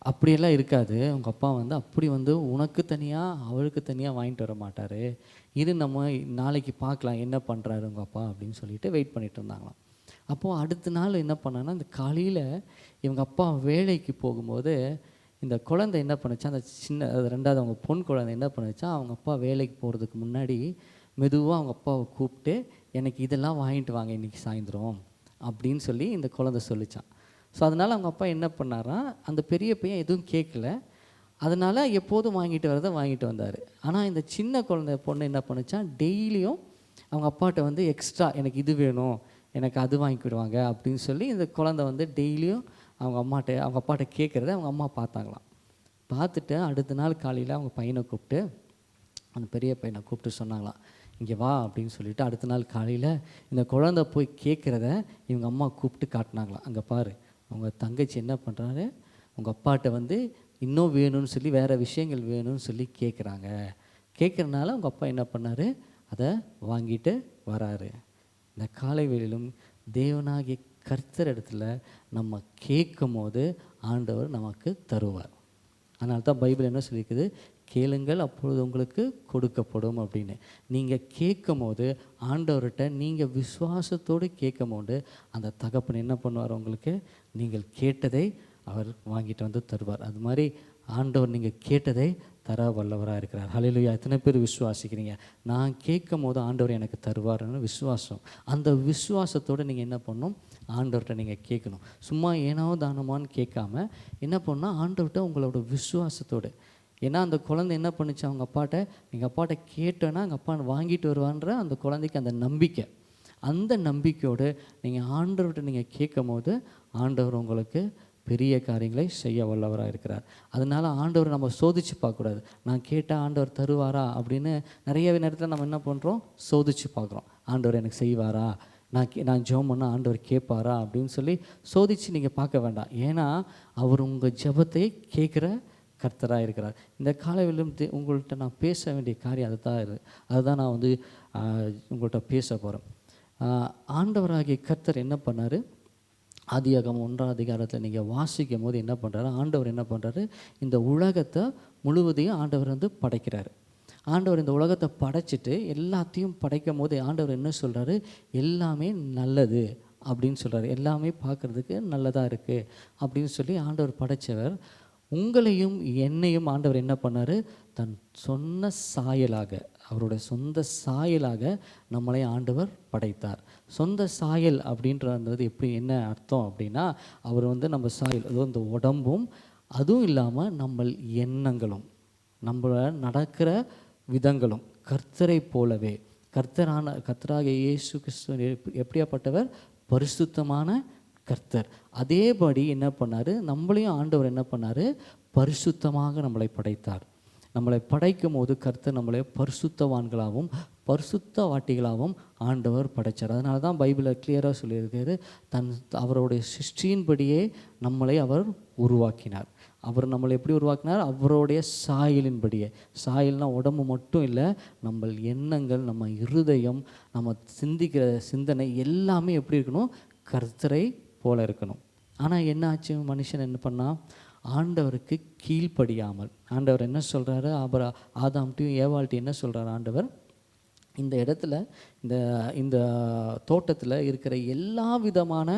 அப்படியெல்லாம் இருக்காது, உங்கள் அப்பா வந்து அப்படி வந்து உனக்கு தனியாக அவளுக்கு தனியாக வாங்கிட்டு வர மாட்டார், இது நம்ம நாளைக்கு பார்க்கலாம் என்ன பண்ணுறாரு உங்கள் அப்பா அப்படின்னு சொல்லிட்டு வெயிட் பண்ணிட்டு இருந்தாங்களாம். அப்போது அடுத்த நாள் என்ன பண்ணான்னா, இந்த காலையில் இவங்க அப்பா வேலைக்கு போகும்போது இந்த குழந்தை என்ன பண்ணுச்சா, அந்த சின்ன 2வது அவங்க பொன் குழந்தை என்ன பண்ணுச்சா, அவங்க அப்பா வேலைக்கு போகிறதுக்கு முன்னாடி மெதுவாக அவங்க அப்பாவை கூப்பிட்டு எனக்கு இதெல்லாம் வாங்கிட்டு வாங்க இன்றைக்கி சாயந்தரம் அப்படின்னு சொல்லி இந்த குழந்தை சொல்லிச்சான். ஸோ அதனால் அவங்க அப்பா என்ன பண்ணாரா, அந்த பெரிய பையன் எதுவும் கேட்கல, அதனால் எப்போதும் வாங்கிட்டு வரதை வாங்கிட்டு வந்தார். ஆனால் இந்த சின்ன குழந்தை பொண்ணு என்ன பண்ணுச்சான், டெய்லியும் அவங்க அப்பாட்ட வந்து எக்ஸ்ட்ரா எனக்கு இது வேணும், எனக்கு அது வாங்கிக்கிடுவாங்க அப்படின்னு சொல்லி இந்த குழந்தை வந்து டெய்லியும் அவங்க அப்பாட்ட கேட்குறத அவங்க அம்மா பார்த்தாங்களாம். பார்த்துட்டு அடுத்த நாள் காலையில் அவங்க பையனை கூப்பிட்டு, அந்த பெரிய பையனை கூப்பிட்டு சொன்னாங்களாம், இங்கே வா அப்படின்னு சொல்லிட்டு அடுத்த நாள் காலையில் இந்த குழந்தை போய் கேட்குறத இவங்க அம்மா கூப்பிட்டு காட்டினாங்களாம். அங்கே பாரு, அவங்க தங்கச்சி என்ன பண்ணுறாரு, உங்கள் அப்பாட்ட வந்து இன்னும் வேணும்னு சொல்லி வேறு விஷயங்கள் வேணும்னு சொல்லி கேட்குறனால உங்கள் அப்பா என்ன பண்ணார், அதை வாங்கிட்டு வராரு. இந்த காலை வேளையிலும் தேவனாகிய கர்த்தர் இடத்துல நம்ம கேட்கும் போது ஆண்டவர் நமக்கு தருவார். அதனால தான் பைபிள் என்ன சொல்லியிருக்குது, கேளுங்கள் அப்பொழுது உங்களுக்கு கொடுக்கப்படும் அப்படின்னு. நீங்கள் கேட்கும் போது ஆண்டவர்கிட்ட நீங்கள் விசுவாசத்தோடு கேட்கும் போது அந்த தகப்பன் என்ன பண்ணுவார், உங்களுக்கு நீங்கள் கேட்டதை அவர் வாங்கிட்டு வந்து தருவார். அது மாதிரி ஆண்டவர் நீங்கள் கேட்டதை தர வல்லவராக இருக்கிறார். ஹல்லேலூயா. எத்தனை பேர் விசுவாசிக்கிறீங்க, நான் கேட்கும் போது ஆண்டவர் எனக்கு தருவார்னு விசுவாசம். அந்த விசுவாசத்தோடு நீங்கள் என்ன பண்ணணும், ஆண்டவர்கிட்ட நீங்கள் கேட்கணும். சும்மா ஏனோ தானமான்னு கேட்காம என்ன பண்ணால் ஆண்டவர்கிட்ட உங்களோட விசுவாசத்தோடு. ஏன்னா அந்த குழந்தை என்ன பண்ணுச்சு, அவங்க அப்பாட்ட எங்கள் அப்பாட்ட கேட்டோன்னா எங்கள் அப்பா வாங்கிட்டு வருவான்ற அந்த குழந்தைக்கு அந்த நம்பிக்கை, அந்த நம்பிக்கையோடு நீங்கள் ஆண்டவர்கிட்ட நீங்கள் கேட்கும் போது ஆண்டவர் உங்களுக்கு பெரிய காரியங்களை செய்ய வல்லவராக இருக்கிறார். அதனால் ஆண்டவர் நம்ம சோதித்து பார்க்கக்கூடாது. நான் கேட்டால் ஆண்டவர் தருவாரா அப்படின்னு நிறைய நேரத்தில் நம்ம என்ன பண்ணுறோம், சோதித்து பார்க்குறோம். ஆண்டவர் எனக்கு செய்வாரா, நான் ஜெபம் பண்ணால் ஆண்டவர் கேட்பாரா அப்படின்னு சொல்லி சோதித்து நீங்கள் பார்க்க வேண்டாம். ஏன்னா அவர் உங்கள் ஜெபத்தை கேட்குற கர்த்தராக இருக்கிறார். இந்த காலையிலும் உங்கள்கிட்ட நான் பேச வேண்டிய காரியம் அதுதான் நான் வந்து உங்கள்கிட்ட பேச போகிறேன். ஆண்டவராகிய கர்த்தர் என்ன பண்ணார், ஆதியாகமம் 1ஆம் அதிகாரத்தில் நீங்கள் வாசிக்கும் போது என்ன பண்ணுறாரு, ஆண்டவர் என்ன பண்ணுறாரு, இந்த உலகத்தை முழுவதையும் ஆண்டவர் வந்து படைக்கிறார். ஆண்டவர் இந்த உலகத்தை படைச்சிட்டு எல்லாத்தையும் படைக்கும் போது ஆண்டவர் என்ன சொல்கிறாரு, எல்லாமே நல்லது அப்படின்னு சொல்கிறார். எல்லாமே பார்க்குறதுக்கு நல்லதாக இருக்குது அப்படின்னு சொல்லி ஆண்டவர் படைத்தவர். உங்களையும் என்னையும் ஆண்டவர் என்ன பண்ணார், தன் சொன்ன சாயலாக, அவருடைய சொந்த சாயலாக நம்மளை ஆண்டவர் படைத்தார். சொந்த சாயல் அப்படின்றது எப்படி என்ன அர்த்தம் அப்படின்னா, அவர் வந்து நம்ம சாயல், அதுவும் இந்த உடம்பும், அதுவும் இல்லாமல் நம்ம எண்ணங்களும், நம்ம நடக்கிற விதங்களும் கர்த்தரை போலவே, கர்த்தராக இயேசு கிறிஸ்து எப்படியாப்பட்டவர், பரிசுத்தமான கர்த்தர். அதேபடி என்ன பண்ணார், நம்மளையும் ஆண்டவர் என்ன பண்ணார், பரிசுத்தமாக நம்மளை படைத்தார். நம்மளை படைக்கும் போது கர்த்தர் நம்மளை பரிசுத்தவான்களாகவும் பரிசுத்த வாட்டிகளாகவும் ஆண்டவர் படைத்தார். அதனால தான் பைபிளில் கிளியராக சொல்லியிருக்காரு, அவருடைய சிருஷ்டியின்படியே நம்மளை அவர் உருவாக்கினார். அவர் நம்மளை எப்படி உருவாக்கினார், அவருடைய சாயலின்படியே. சாயல்னால் உடம்பு மட்டும் இல்லை, நம்ம எண்ணங்கள், நம்ம இருதயம், நம்ம சிந்திக்கிற சிந்தனை எல்லாமே எப்படி இருக்கணும், கர்த்தரை போல இருக்கணும். ஆனால் என்ன ஆச்சு, மனுஷன் என்ன பண்ணால் ஆண்டவருக்கு கீழ்ப்படியாமல், ஆண்டவர் என்ன சொல்கிறாரு, ஆதாம்ட்டையும் ஏவாள்ட்டையும் என்ன சொல்கிறார் ஆண்டவர், இந்த இடத்துல இந்த இந்த தோட்டத்தில் இருக்கிற எல்லா விதமான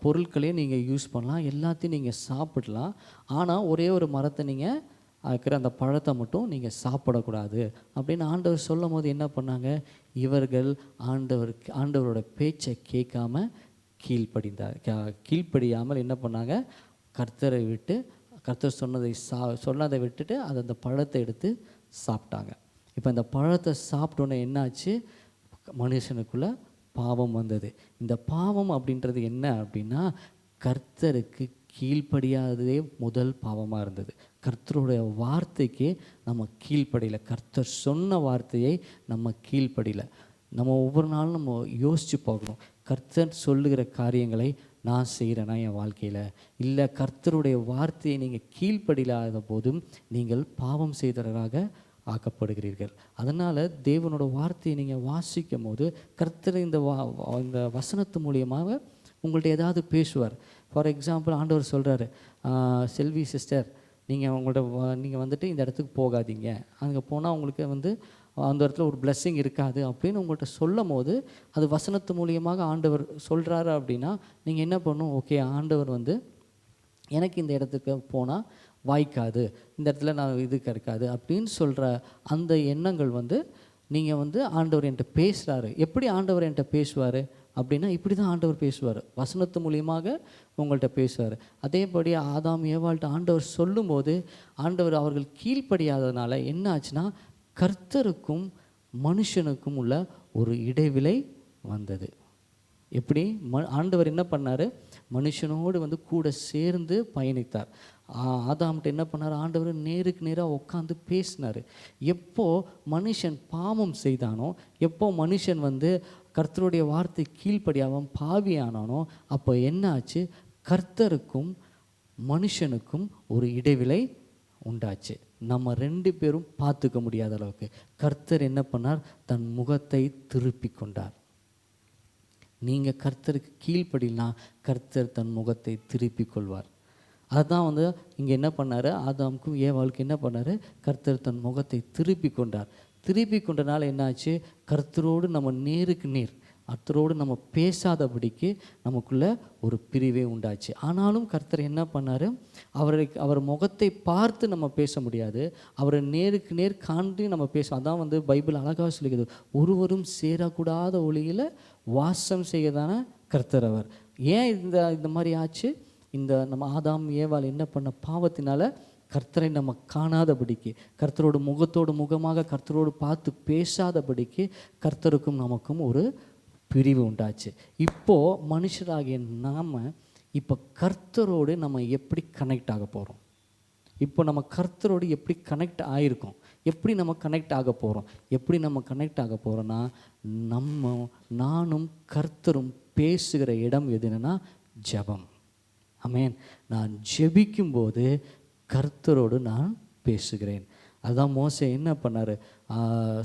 பொருட்களையும் நீங்கள் யூஸ் பண்ணலாம், எல்லாத்தையும் நீங்கள் சாப்பிடலாம். ஆனால் ஒரே ஒரு மரத்தை நீங்கள் இருக்கிற அந்த பழத்தை மட்டும் நீங்கள் சாப்பிடக்கூடாது அப்படின்னு ஆண்டவர் சொல்லும் போது என்ன பண்ணாங்க? இவர்கள் ஆண்டவரோட பேச்சை கேட்காம கீழ்ப்படியாமல் என்ன பண்ணாங்க? கர்த்தரை விட்டு கர்த்தர் சொன்னதை விட்டுட்டு அந்த பழத்தை எடுத்து சாப்பிட்டாங்க. இப்போ இந்த பழத்தை சாப்பிட்டோன்னே என்னாச்சு? மனுஷனுக்குள்ளே பாவம் வந்தது. இந்த பாவம் அப்படின்றது என்ன அப்படின்னா, கர்த்தருக்கு கீழ்ப்படியாததே முதல் பாவமாக இருந்தது. கர்த்தருடைய வார்த்தைக்கு நம்ம கீழ்ப்படியலை, கர்த்தர் சொன்ன வார்த்தையை நம்ம கீழ்ப்படியலை. நம்ம ஒவ்வொரு நாளும் நம்ம யோசித்து பார்க்கணும், கர்த்தர் சொல்லுகிற காரியங்களை நான் செய்கிறேன்னா என் வாழ்க்கையில்? இல்லை கர்த்தருடைய வார்த்தையை நீங்கள் கீழ்ப்படியாத போதும் நீங்கள் பாவம் செய்தவராக ஆக்கப்படுகிறீர்கள். அதனால் தேவனோட வார்த்தையை நீங்கள் வாசிக்கும் போது கர்த்தர் இந்த வசனத்து மூலியமாக உங்கள்கிட்ட ஏதாவது பேசுவார். ஃபார் எக்ஸாம்பிள் ஆண்டவர் சொல்கிறாரு, செல்வி சிஸ்டர் நீங்கள் வந்துட்டு இந்த இடத்துக்கு போகாதீங்க, அங்கே போனால் உங்களுக்கு அந்த இடத்துல ஒரு பிளெஸ்ஸிங் இருக்காது அப்படின்னு உங்கள்கிட்ட சொல்லும் போது அது வசனத்து மூலியமாக ஆண்டவர் சொல்கிறாரு அப்படின்னா நீங்கள் என்ன பண்ணணும்? ஓகே, ஆண்டவர் எனக்கு இந்த இடத்துக்கு போனால் வாய்க்காது, இந்த இடத்துல நான் இது கிடைக்காது அப்படின்னு சொல்கிற அந்த எண்ணங்கள் நீங்கள் ஆண்டவர் என்கிட்ட பேசுகிறாரு. எப்படி ஆண்டவர் என்கிட்ட பேசுவார் அப்படின்னா, இப்படி தான் ஆண்டவர் பேசுவார், வசனத்து மூலியமாக உங்கள்கிட்ட பேசுவார். அதேபடி ஆதாம் ஏவாள்கிட்ட ஆண்டவர் சொல்லும்போது ஆண்டவர் அவர்கள் கீழ்ப்படியாததுனால என்ன ஆச்சுன்னா, கர்த்தருக்கும் மனுஷனுக்கும் உள்ள ஒரு இடைவிலை வந்தது. எப்படி ஆண்டவர் என்ன பண்ணார்? மனுஷனோடு கூட சேர்ந்து பயணித்தார். ஆதாம்கிட்ட என்ன பண்ணார்? ஆண்டவர் நேருக்கு நேராக உட்காந்து பேசினார். எப்போ மனுஷன் பாவம் செய்தானோ, எப்போ மனுஷன் கர்த்தருடைய வார்த்தை கீழ்ப்படியாமல் பாவியானானோ, அப்போ என்ன ஆச்சு? கர்த்தருக்கும் மனுஷனுக்கும் ஒரு இடைவிலை உண்டாச்சு. நம்ம 2 பேரும் பார்த்துக்க முடியாத அளவுக்கு கர்த்தர் என்ன பண்ணார்? தன் முகத்தை திருப்பி கொண்டார். நீங்கள் கர்த்தருக்கு கீழ்ப்படினா கர்த்தர் தன் முகத்தை திருப்பி கொள்வார். அதுதான் இங்கே என்ன பண்ணார்? ஆதாமுக்கும் ஏவாளுக்கும் என்ன பண்ணார்? கர்த்தர் தன் முகத்தை திருப்பி கொண்டார். திருப்பி கொண்டனால என்னாச்சு? கர்த்தரோடு நம்ம நேருக்கு நேர், கர்த்தரோடு நம்ம பேசாதபடிக்கு நமக்குள்ளே ஒரு பிரிவே உண்டாச்சு. ஆனாலும் கர்த்தர் என்ன பண்ணார்? அவர் முகத்தை பார்த்து நம்ம பேச முடியாது, அவரை நேருக்கு நேர் காண்டி நம்ம பேச. அதான் பைபிள் அழகாக சொல்லிக்கிறது, ஒருவரும் சேரக்கூடாத ஒளியில் வாசம் செய்யதான கர்த்தர் அவர். ஏன் இந்த மாதிரி ஆச்சு? நம்ம ஆதாம் ஏவாள் என்ன பண்ண பாவத்தினால கர்த்தரை நம்ம காணாதபடிக்கு, கர்த்தரோட முகத்தோடு முகமாக கர்த்தரோடு பார்த்து பேசாதபடிக்கு கர்த்தருக்கும் நமக்கும் ஒரு பிரிவு உண்டாச்சு. இப்போது மனுஷராகிய நாம் இப்போ கர்த்தரோடு நம்ம எப்படி கனெக்ட் ஆக போகிறோம்? இப்போ நம்ம கர்த்தரோடு எப்படி கனெக்ட் ஆகிருக்கோம்? எப்படி நம்ம கனெக்ட் ஆக போகிறோம்? எப்படி நம்ம கனெக்ட் ஆக போகிறோன்னா, நானும் கர்த்தரும் பேசுகிற இடம் எதுன்னா ஜெபம். ஆமென். நான் ஜெபிக்கும்போது கர்த்தரோடு நான் பேசுகிறேன். அதுதான் மோசே என்ன பண்ணார்?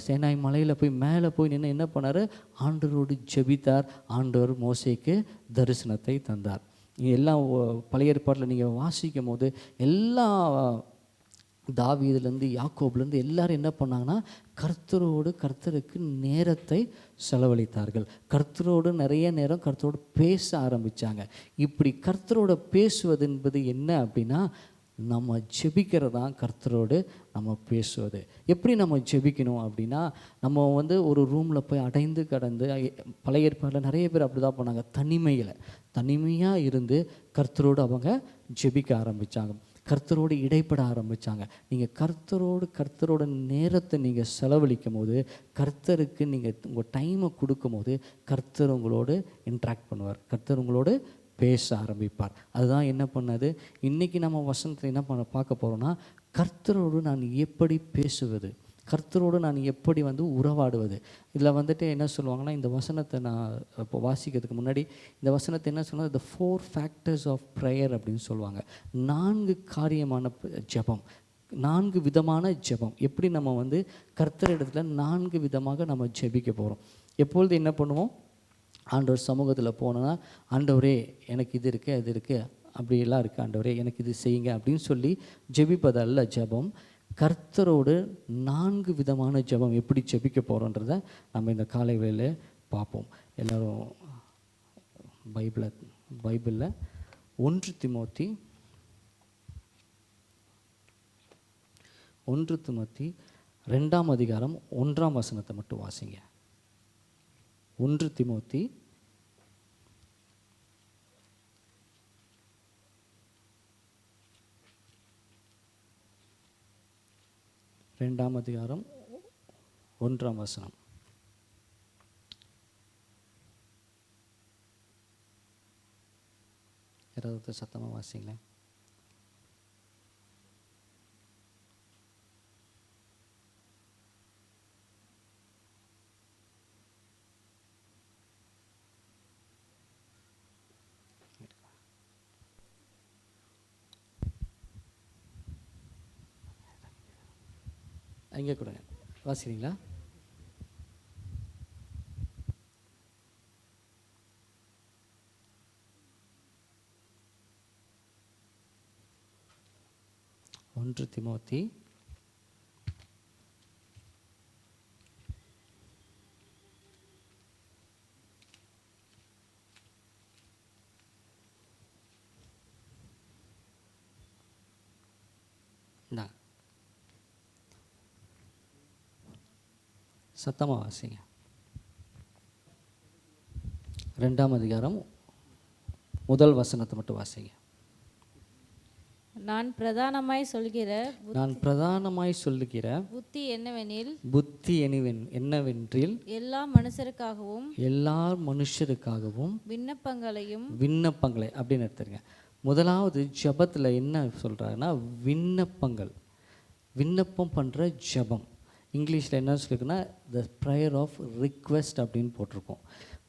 சேனாய் மலையில் மேலே போய் நின்று என்ன பண்ணார்? ஆண்டவரோடு ஜெபித்தார். ஆண்டவர் மோசேக்கு தரிசனத்தை தந்தார். எல்லாம் பழைய ஏற்பாட்டில் நீங்கள் வாசிக்கும் போது எல்லா தாவீதுலேருந்து யாக்கோப்லேருந்து எல்லாரும் என்ன பண்ணாங்கன்னா, கர்த்தருக்கு நேரத்தை செலவழித்தார்கள். கர்த்தரோடு நிறைய நேரம் கர்த்தரோடு பேச ஆரம்பித்தாங்க. இப்படி கர்த்தரோடு பேசுவது என்பது என்ன அப்படின்னா, நம்ம ஜெபிக்கிறதான் கர்த்தரோடு நம்ம பேசுவது. எப்படி நம்ம ஜெபிக்கணும் அப்படின்னா, நம்ம ஒரு ரூமில் போய் அடைந்து கடந்து, பழைய ஏற்பாட்டில் நிறைய பேர் அப்படி தான் பண்ணாங்க, தனிமையாக இருந்து கர்த்தரோடு அவங்க ஜெபிக்க ஆரம்பித்தாங்க, கர்த்தரோடு இடைப்பட ஆரம்பித்தாங்க. நீங்கள் கர்த்தரோட நேரத்தை நீங்கள் செலவழிக்கும் போது, கர்த்தருக்கு நீங்கள் உங்கள் டைமை கொடுக்கும் போது கர்த்தர் உங்களோடு இன்ட்ராக்ட் பண்ணுவார், கர்த்தர் உங்களோடு பேச ஆரம்பிப்பார். அதுதான் என்ன பண்ணது இன்றைக்கி நம்ம வசனத்தில் என்ன பார்க்க போகிறோன்னா, கர்த்தரோடு நான் எப்படி பேசுவது, கர்த்தரோடு நான் எப்படி உறவாடுவது. இதில் என்ன சொல்லுவாங்கன்னா, இந்த வசனத்தை நான் இப்போ வாசிக்கிறதுக்கு முன்னாடி இந்த வசனத்தை என்ன சொன்னால், the 4 factors of prayer அப்படின்னு சொல்லுவாங்க. 4 காரியமான ஜெபம், 4 விதமான ஜெபம். எப்படி நம்ம கர்த்தர் இடத்துல 4 விதமாக நம்ம ஜெபிக்க போகிறோம். எப்பொழுது என்ன பண்ணுவோம்? ஆண்டவர் சமூகத்தில் போனோன்னா, ஆண்டவரே எனக்கு இது இருக்குது அது இருக்குது அப்படியெல்லாம் இருக்குது, ஆண்டவரே எனக்கு இது செய்யுங்க அப்படின்னு சொல்லி ஜெபிப்பதல்ல ஜெபம். கர்த்தரோடு 4 விதமான ஜெபம் எப்படி ஜெபிக்க போகிறோன்றதை நம்ம இந்த காலை வேளையில் பார்ப்போம். எல்லோரும் பைபிளில் 1 திமோத்தி 2ஆம் அதிகாரம் 1ஆம் வசனத்தை மட்டும் வாசிங்க. 1 திமோத்தி 2ஆம் அதிகாரம் 1ஆம் வசனம். யாராவது சத்தமாக வாசிங்களேன். இங்கே கொடுங்க, வாசிக்கிறீங்களா? ஒன்று திமோத்தி 4 சத்தமாக வாசிங்க. 2ஆம் அதிகாரம் 1 வசனத்தை மட்டும் வாசிங்க. நான் பிரதானமாய் சொல்லுகிற புத்தி என்னவென்றில் எல்லா மனுஷருக்காகவும் விண்ணப்பங்களை அப்படின்னு எடுத்துருங்க. முதலாவது ஜெபத்தில் என்ன சொல்கிறாருன்னா விண்ணப்பம் பண்ணுற ஜெபம். இங்கிலீஷில் என்ன சொல்லியிருக்குன்னா த ப்ரேயர் ஆஃப் ரிக்வெஸ்ட் அப்படின்னு போட்டிருக்கோம்.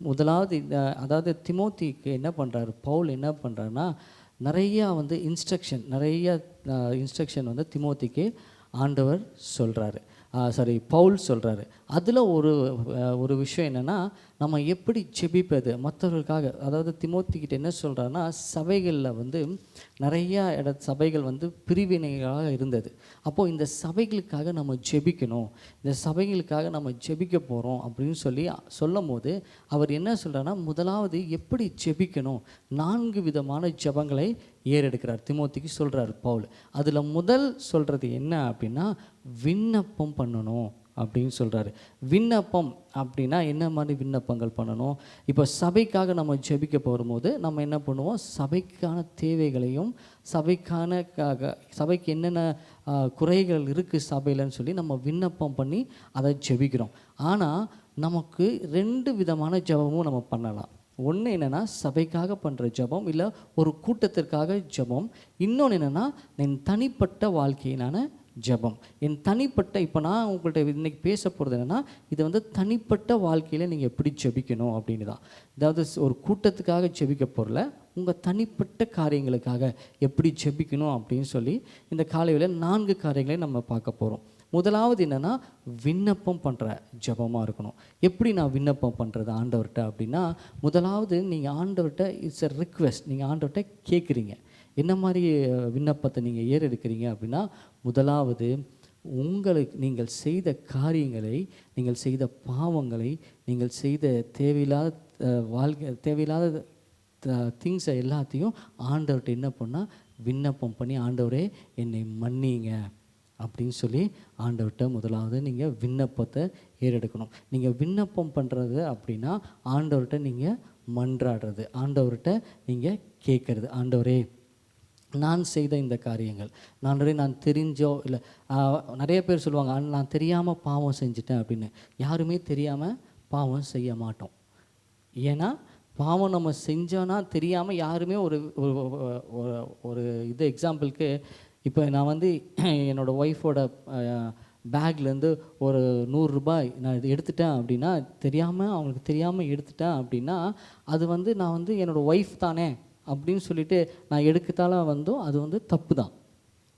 முதலாவது அதாவது திமோத்திக்கு என்ன பண்ணுறாரு, பவுல் என்ன பண்ணுறாருன்னா நிறைய இன்ஸ்ட்ரக்ஷன் வந்து திமோத்திக்கு ஆண்டவர் சொல்கிறாரு, பவுல் சொல்கிறாரு. அதில் ஒரு விஷயம் என்னென்னா நம்ம எப்படி ஜெபிப்பது மற்றவர்களுக்காக. அதாவது திமோத்திக்கிட்ட என்ன சொல்கிறாருன்னா சபைகளில் வந்து நிறையா சபைகள் வந்து பிரிவினைகளாக இருந்தது. அப்போது இந்த சபைகளுக்காக நம்ம ஜெபிக்கணும், இந்த சபைகளுக்காக நம்ம ஜெபிக்க போகிறோம் அப்படின்னு சொல்லும் போது அவர் என்ன சொல்கிறாருன்னா முதலாவது எப்படி ஜெபிக்கணும் 4 விதமான ஜெபங்களை ஏறெடுக்கிறார் திமோத்திக்கு சொல்கிறார் பவுல். அதில் முதல் சொல்கிறது என்ன அப்படின்னா விண்ணப்பம் பண்ணணும் அப்படின்னு சொல்கிறாரு. விண்ணப்பம் அப்படின்னா என்ன மாதிரி விண்ணப்பங்கள் பண்ணணும்? இப்போ சபைக்காக நம்ம ஜெபிக்க போகும்போது நம்ம என்ன பண்ணுவோம், சபைக்கான தேவைகளையும் சபைக்கு என்னென்ன குறைகள் இருக்குது சபையிலன்னு சொல்லி நம்ம விண்ணப்பம் பண்ணி அதை ஜெபிக்கிறோம். ஆனால் நமக்கு 2 விதமான ஜெபமும் நம்ம பண்ணலாம். ஒன்று என்னென்னா சபைக்காக பண்ணுற ஜெபம், இல்லை ஒரு கூட்டத்திற்காக ஜெபம். இன்னொன்று என்னென்னா என் தனிப்பட்ட வாழ்க்கையினான ஜெபம். என் தனிப்பட்ட இப்போ நான் உங்கள்கிட்ட இன்றைக்கி பேச போகிறது என்னென்னா இது வந்து தனிப்பட்ட வாழ்க்கையில் நீங்கள் எப்படி ஜெபிக்கணும் அப்படின்னு தான். அதாவது ஒரு கூட்டத்துக்காக ஜெபிக்க போகிறல, உங்கள் தனிப்பட்ட காரியங்களுக்காக எப்படி ஜெபிக்கணும் அப்படின்னு சொல்லி இந்த காலையில் 4 காரியங்களையும் நம்ம பார்க்க போகிறோம். முதலாவது என்னென்னா விண்ணப்பம் பண்ணுற ஜெபமாக இருக்கணும். எப்படி நான் விண்ணப்பம் பண்ணுறது ஆண்டவர்கிட்ட அப்படின்னா, முதலாவது நீங்கள் ஆண்டவர்கிட்ட இட்ஸ் எ ரிக்வெஸ்ட், நீங்கள் ஆண்டவர்கிட்ட கேட்குறீங்க. என்ன மாதிரி விண்ணப்பத்தை நீங்கள் ஏறெடுக்கிறீங்க அப்படின்னா, முதலாவது உங்களுக்கு நீங்கள் செய்த காரியங்களை, நீங்கள் செய்த பாவங்களை, நீங்கள் செய்த தேவையில்லாத திங்ஸை எல்லாத்தையும் ஆண்டவர்கிட்ட என்ன பண்ணால் விண்ணப்பம் பண்ணி ஆண்டவரே என்னை மன்னிங்க அப்படின்னு சொல்லி ஆண்டவர்கிட்ட முதலாவது நீங்கள் விண்ணப்பத்தை ஏறெடுக்கணும். நீங்கள் விண்ணப்பம் பண்ணுறது அப்படின்னா ஆண்டவர்கிட்ட நீங்கள் மன்றாடுறது, ஆண்டவர்கிட்ட நீங்கள் கேட்குறது. ஆண்டவரே நான் செய்த இந்த காரியங்கள் நான் தெரிஞ்சோ இல்லை நிறைய பேர் சொல்லுவாங்க நான் தெரியாமல் பாவம் செஞ்சிட்டேன் அப்படின்னு. யாருமே தெரியாமல் பாவம் செய்ய மாட்டோம். ஏன்னா பாவம் நம்ம செஞ்சோன்னா தெரியாமல் யாருமே ஒரு இது எக்ஸாம்பிளுக்கு இப்போ நான் வந்து என்னோடய ஒய்ஃபோட பேக்லேருந்து ஒரு 100 ரூபாய் நான் இது எடுத்துட்டேன் அப்படின்னா, அவங்களுக்கு தெரியாமல் எடுத்துட்டேன் அப்படின்னா அது வந்து நான் வந்து என்னோடய ஒய்ஃப் தானே அப்படின்னு சொல்லிட்டு நான் எடுக்கத்தால அது வந்து தப்பு தான்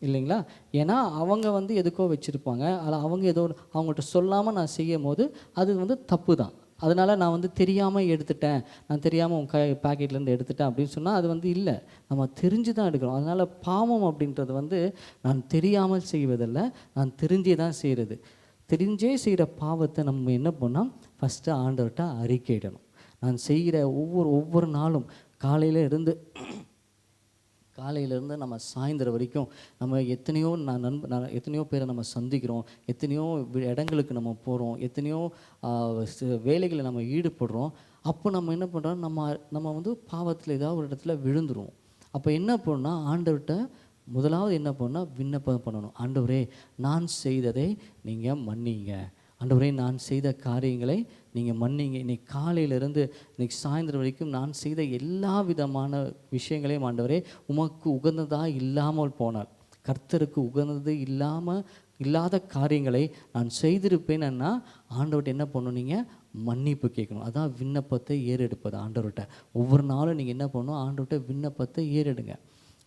இல்லைங்களா? ஏன்னா அவங்க வந்து எதுக்கோ வச்சுருப்பாங்க, அதில் அவங்க ஏதோ அவங்கள்ட்ட சொல்லாமல் நான் செய்யும் போது அது வந்து தப்பு தான் அதனால் நான் வந்து தெரியாமல் எடுத்துட்டேன், நான் தெரியாமல் உன் பாக்கெட்லேருந்து எடுத்துட்டேன் அப்படின்னு சொன்னால் அது வந்து இல்லை. நம்ம தெரிஞ்சு தான் எடுக்கிறோம். அதனால் பாவம் அப்படின்றது வந்து நான் தெரியாமல் செய்வதில்லை, நான் தெரிஞ்சே தான் செய்கிறது. தெரிஞ்சே செய்கிற பாவத்தை நம்ம என்ன பண்ணோம், ஃபஸ்ட்டு ஆண்டவர்கிட்ட அறிக்கையிடணும். நான் செய்கிற ஒவ்வொரு நாளும் காலையிலேருந்து நம்ம சாயந்தரம் வரைக்கும் நம்ம எத்தனையோ எத்தனையோ பேரை நம்ம சந்திக்கிறோம், எத்தனையோ இடங்களுக்கு நம்ம போகிறோம், எத்தனையோ வேலைகளை நம்ம ஈடுபடுறோம். அப்போ நம்ம என்ன பண்ணுறோம், நம்ம வந்து பாவத்தில் ஏதாவது ஒரு இடத்துல விழுந்துருவோம். அப்போ என்ன பண்ணால் ஆண்டவர்கிட்ட முதலாவது என்ன பண்ணால் விண்ணப்பம் பண்ணணும். ஆண்டவரே, நான் செய்ததை நீங்கள் மன்னிங்க. ஆண்டவரே, நான் செய்த காரியங்களை நீங்கள் மன்னிங்க. இன்றைக்கி காலையிலேருந்து இன்றைக்கி சாயந்தரம் வரைக்கும் நான் செய்த எல்லா விதமான விஷயங்களையும் ஆண்டவரே உமக்கு உகந்ததாக இல்லாமல் போனால், கர்த்தருக்கு உகந்தது இல்லாத காரியங்களை நான் செய்திருப்பேன்னா ஆண்டவர்கிட்ட என்ன பண்ணணும், நீங்கள் மன்னிப்பு கேட்கணும். அதான் விண்ணப்பத்தை ஏறெடுப்பது ஆண்டவர்கிட்ட. ஒவ்வொரு நாளும் நீங்கள் என்ன பண்ணணும், ஆண்டவர்கிட்ட விண்ணப்பத்தை ஏறெடுங்க.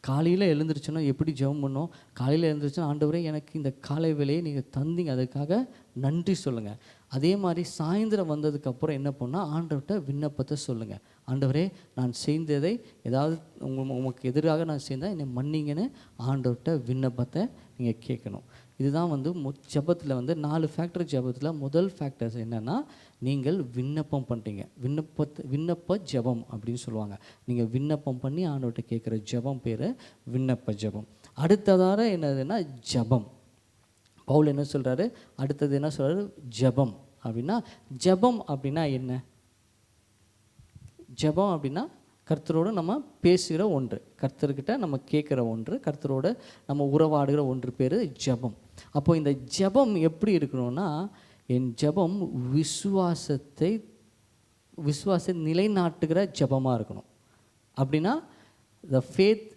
காலையில் எழுந்திரிச்சோன்னா எப்படி ஜெபம் பண்ணோம், காலையில் எழுந்திரிச்சோன்னா ஆண்டவரே எனக்கு இந்த காலை வேலையை நீங்கள் தந்தீங்க, அதுக்காக நன்றி சொல்லுங்கள். அதே மாதிரி சாயந்தரம் வந்ததுக்கப்புறம் என்ன பண்ணால் ஆண்டவர்கிட்ட விண்ணப்பத்தை சொல்லுங்கள். ஆண்டவரே, நான் செய்ததை ஏதாவது உமக்கு எதிராக நான் செய்தால் என்னை மன்னிங்கன்னு ஆண்டவர்கிட்ட விண்ணப்பத்தை நீங்கள் கேட்கணும். இதுதான் வந்து ஜெபத்தில் வந்து 4 ஃபேக்டர். ஜெபத்தில் முதல் ஃபேக்டர்ஸ் என்னென்னா, நீங்கள் விண்ணப்பம் பண்ணுறீங்க. விண்ணப்ப ஜெபம் அப்படின்னு சொல்லுவாங்க. நீங்கள் விண்ணப்பம் பண்ணி ஆண்டவர்கிட்ட கேட்குற ஜெபம் பேர் விண்ணப்ப ஜெபம். அடுத்ததாக என்னதுன்னா ஜெபம். பவுல் என்ன சொல்கிறாரு, அடுத்தது என்ன சொல்கிறாரு, ஜெபம் அப்படின்னா. ஜெபம் அப்படின்னா என்ன? ஜெபம் அப்படின்னா கர்த்தரோடு நம்ம பேசுகிற ஒன்று, கர்த்தர்கிட்ட நம்ம கேட்குற ஒன்று, கர்த்தரோடு நம்ம உறவாடுகிற ஒன்று பேர் ஜெபம். அப்போ இந்த ஜெபம் எப்படி இருக்கணும்னா, என் ஜெபம் விசுவாசத்தை நிலைநாட்டுகிற ஜெபமாக இருக்கணும். அப்படின்னா த ஃபேத்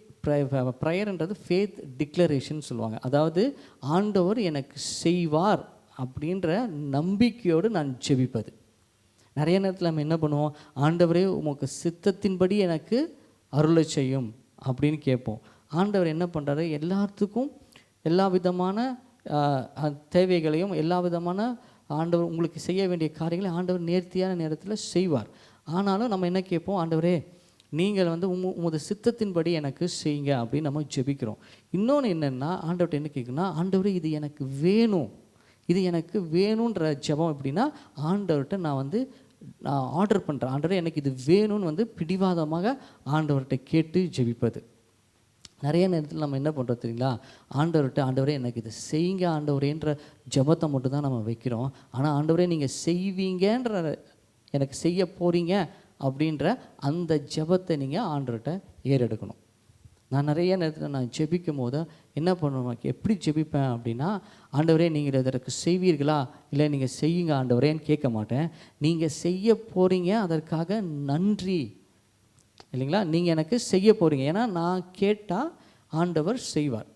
ப்ரேயர்ன்றது ஃபேத் டிக்ளரேஷன் சொல்லுவாங்க. அதாவது ஆண்டவர் எனக்கு செய்வார் அப்படின்ற நம்பிக்கையோடு நான் ஜெபிப்பது. நிறைய நேரத்தில் நம்ம என்ன பண்ணுவோம், ஆண்டவரே உமக்கு சித்தத்தின்படி எனக்கு அருளை செய்யும் அப்படின்னு கேட்போம். ஆண்டவர் என்ன பண்ணுறாரு, எல்லாத்துக்கும் எல்லா விதமான தேவைகளையும் எல்லா விதமான ஆண்டவர் உங்களுக்கு செய்ய வேண்டிய காரியங்களை ஆண்டவர் நேர்த்தியான நேரத்தில் செய்வார். ஆனாலும் நம்ம என்ன கேட்போம், ஆண்டவரே நீங்கள் வந்து உமது சித்தத்தின்படி எனக்கு செய்யுங்க அப்படின்னு நம்ம ஜெபிக்கிறோம். இன்னொன்று என்னென்னா, ஆண்டவர்கிட்ட என்ன கேட்குன்னா, ஆண்டவரே இது எனக்கு வேணும், இது எனக்கு வேணுன்ற ஜெபம். எப்படின்னா, ஆண்டவர்கிட்ட நான் ஆர்டர் பண்ணுறேன், ஆண்டவரே எனக்கு இது வேணும்னு வந்து பிடிவாதமாக ஆண்டவர்கிட்ட கேட்டு ஜெபிப்பது. நிறைய நேரத்தில் நம்ம என்ன பண்ணுறோம் தெரியுங்களா, ஆண்டவர்கிட்ட ஆண்டவரே எனக்கு இது செய்யுங்க ஆண்டவரேன்ற ஜெபத்தை மட்டும் தான் நம்ம வைக்கிறோம். ஆனால் ஆண்டவரே நீங்கள் செய்வீங்கன்ற, எனக்கு செய்ய போகிறீங்க அப்படின்ற அந்த ஜெபத்தை நீங்கள் ஆண்டவர்கிட்ட ஏறெடுக்கணும். நான் நிறைய நேரத்தில் நான் ஜெபிக்கும் போது என்ன பண்ணுவேன், எப்படி ஜெபிப்பேன் அப்படின்னா, ஆண்டவரே நீங்கள் இதற்கு செய்வீர்களா, இல்லை நீங்கள் செய்யுங்க ஆண்டவரேன்னு கேட்க மாட்டேன். நீங்கள் செய்ய போகிறீங்க, அதற்காக நன்றி இல்லைங்களா. நீங்கள் எனக்கு செய்ய போகிறீங்க, ஏன்னா நான் கேட்டால் ஆண்டவர் செய்வார்.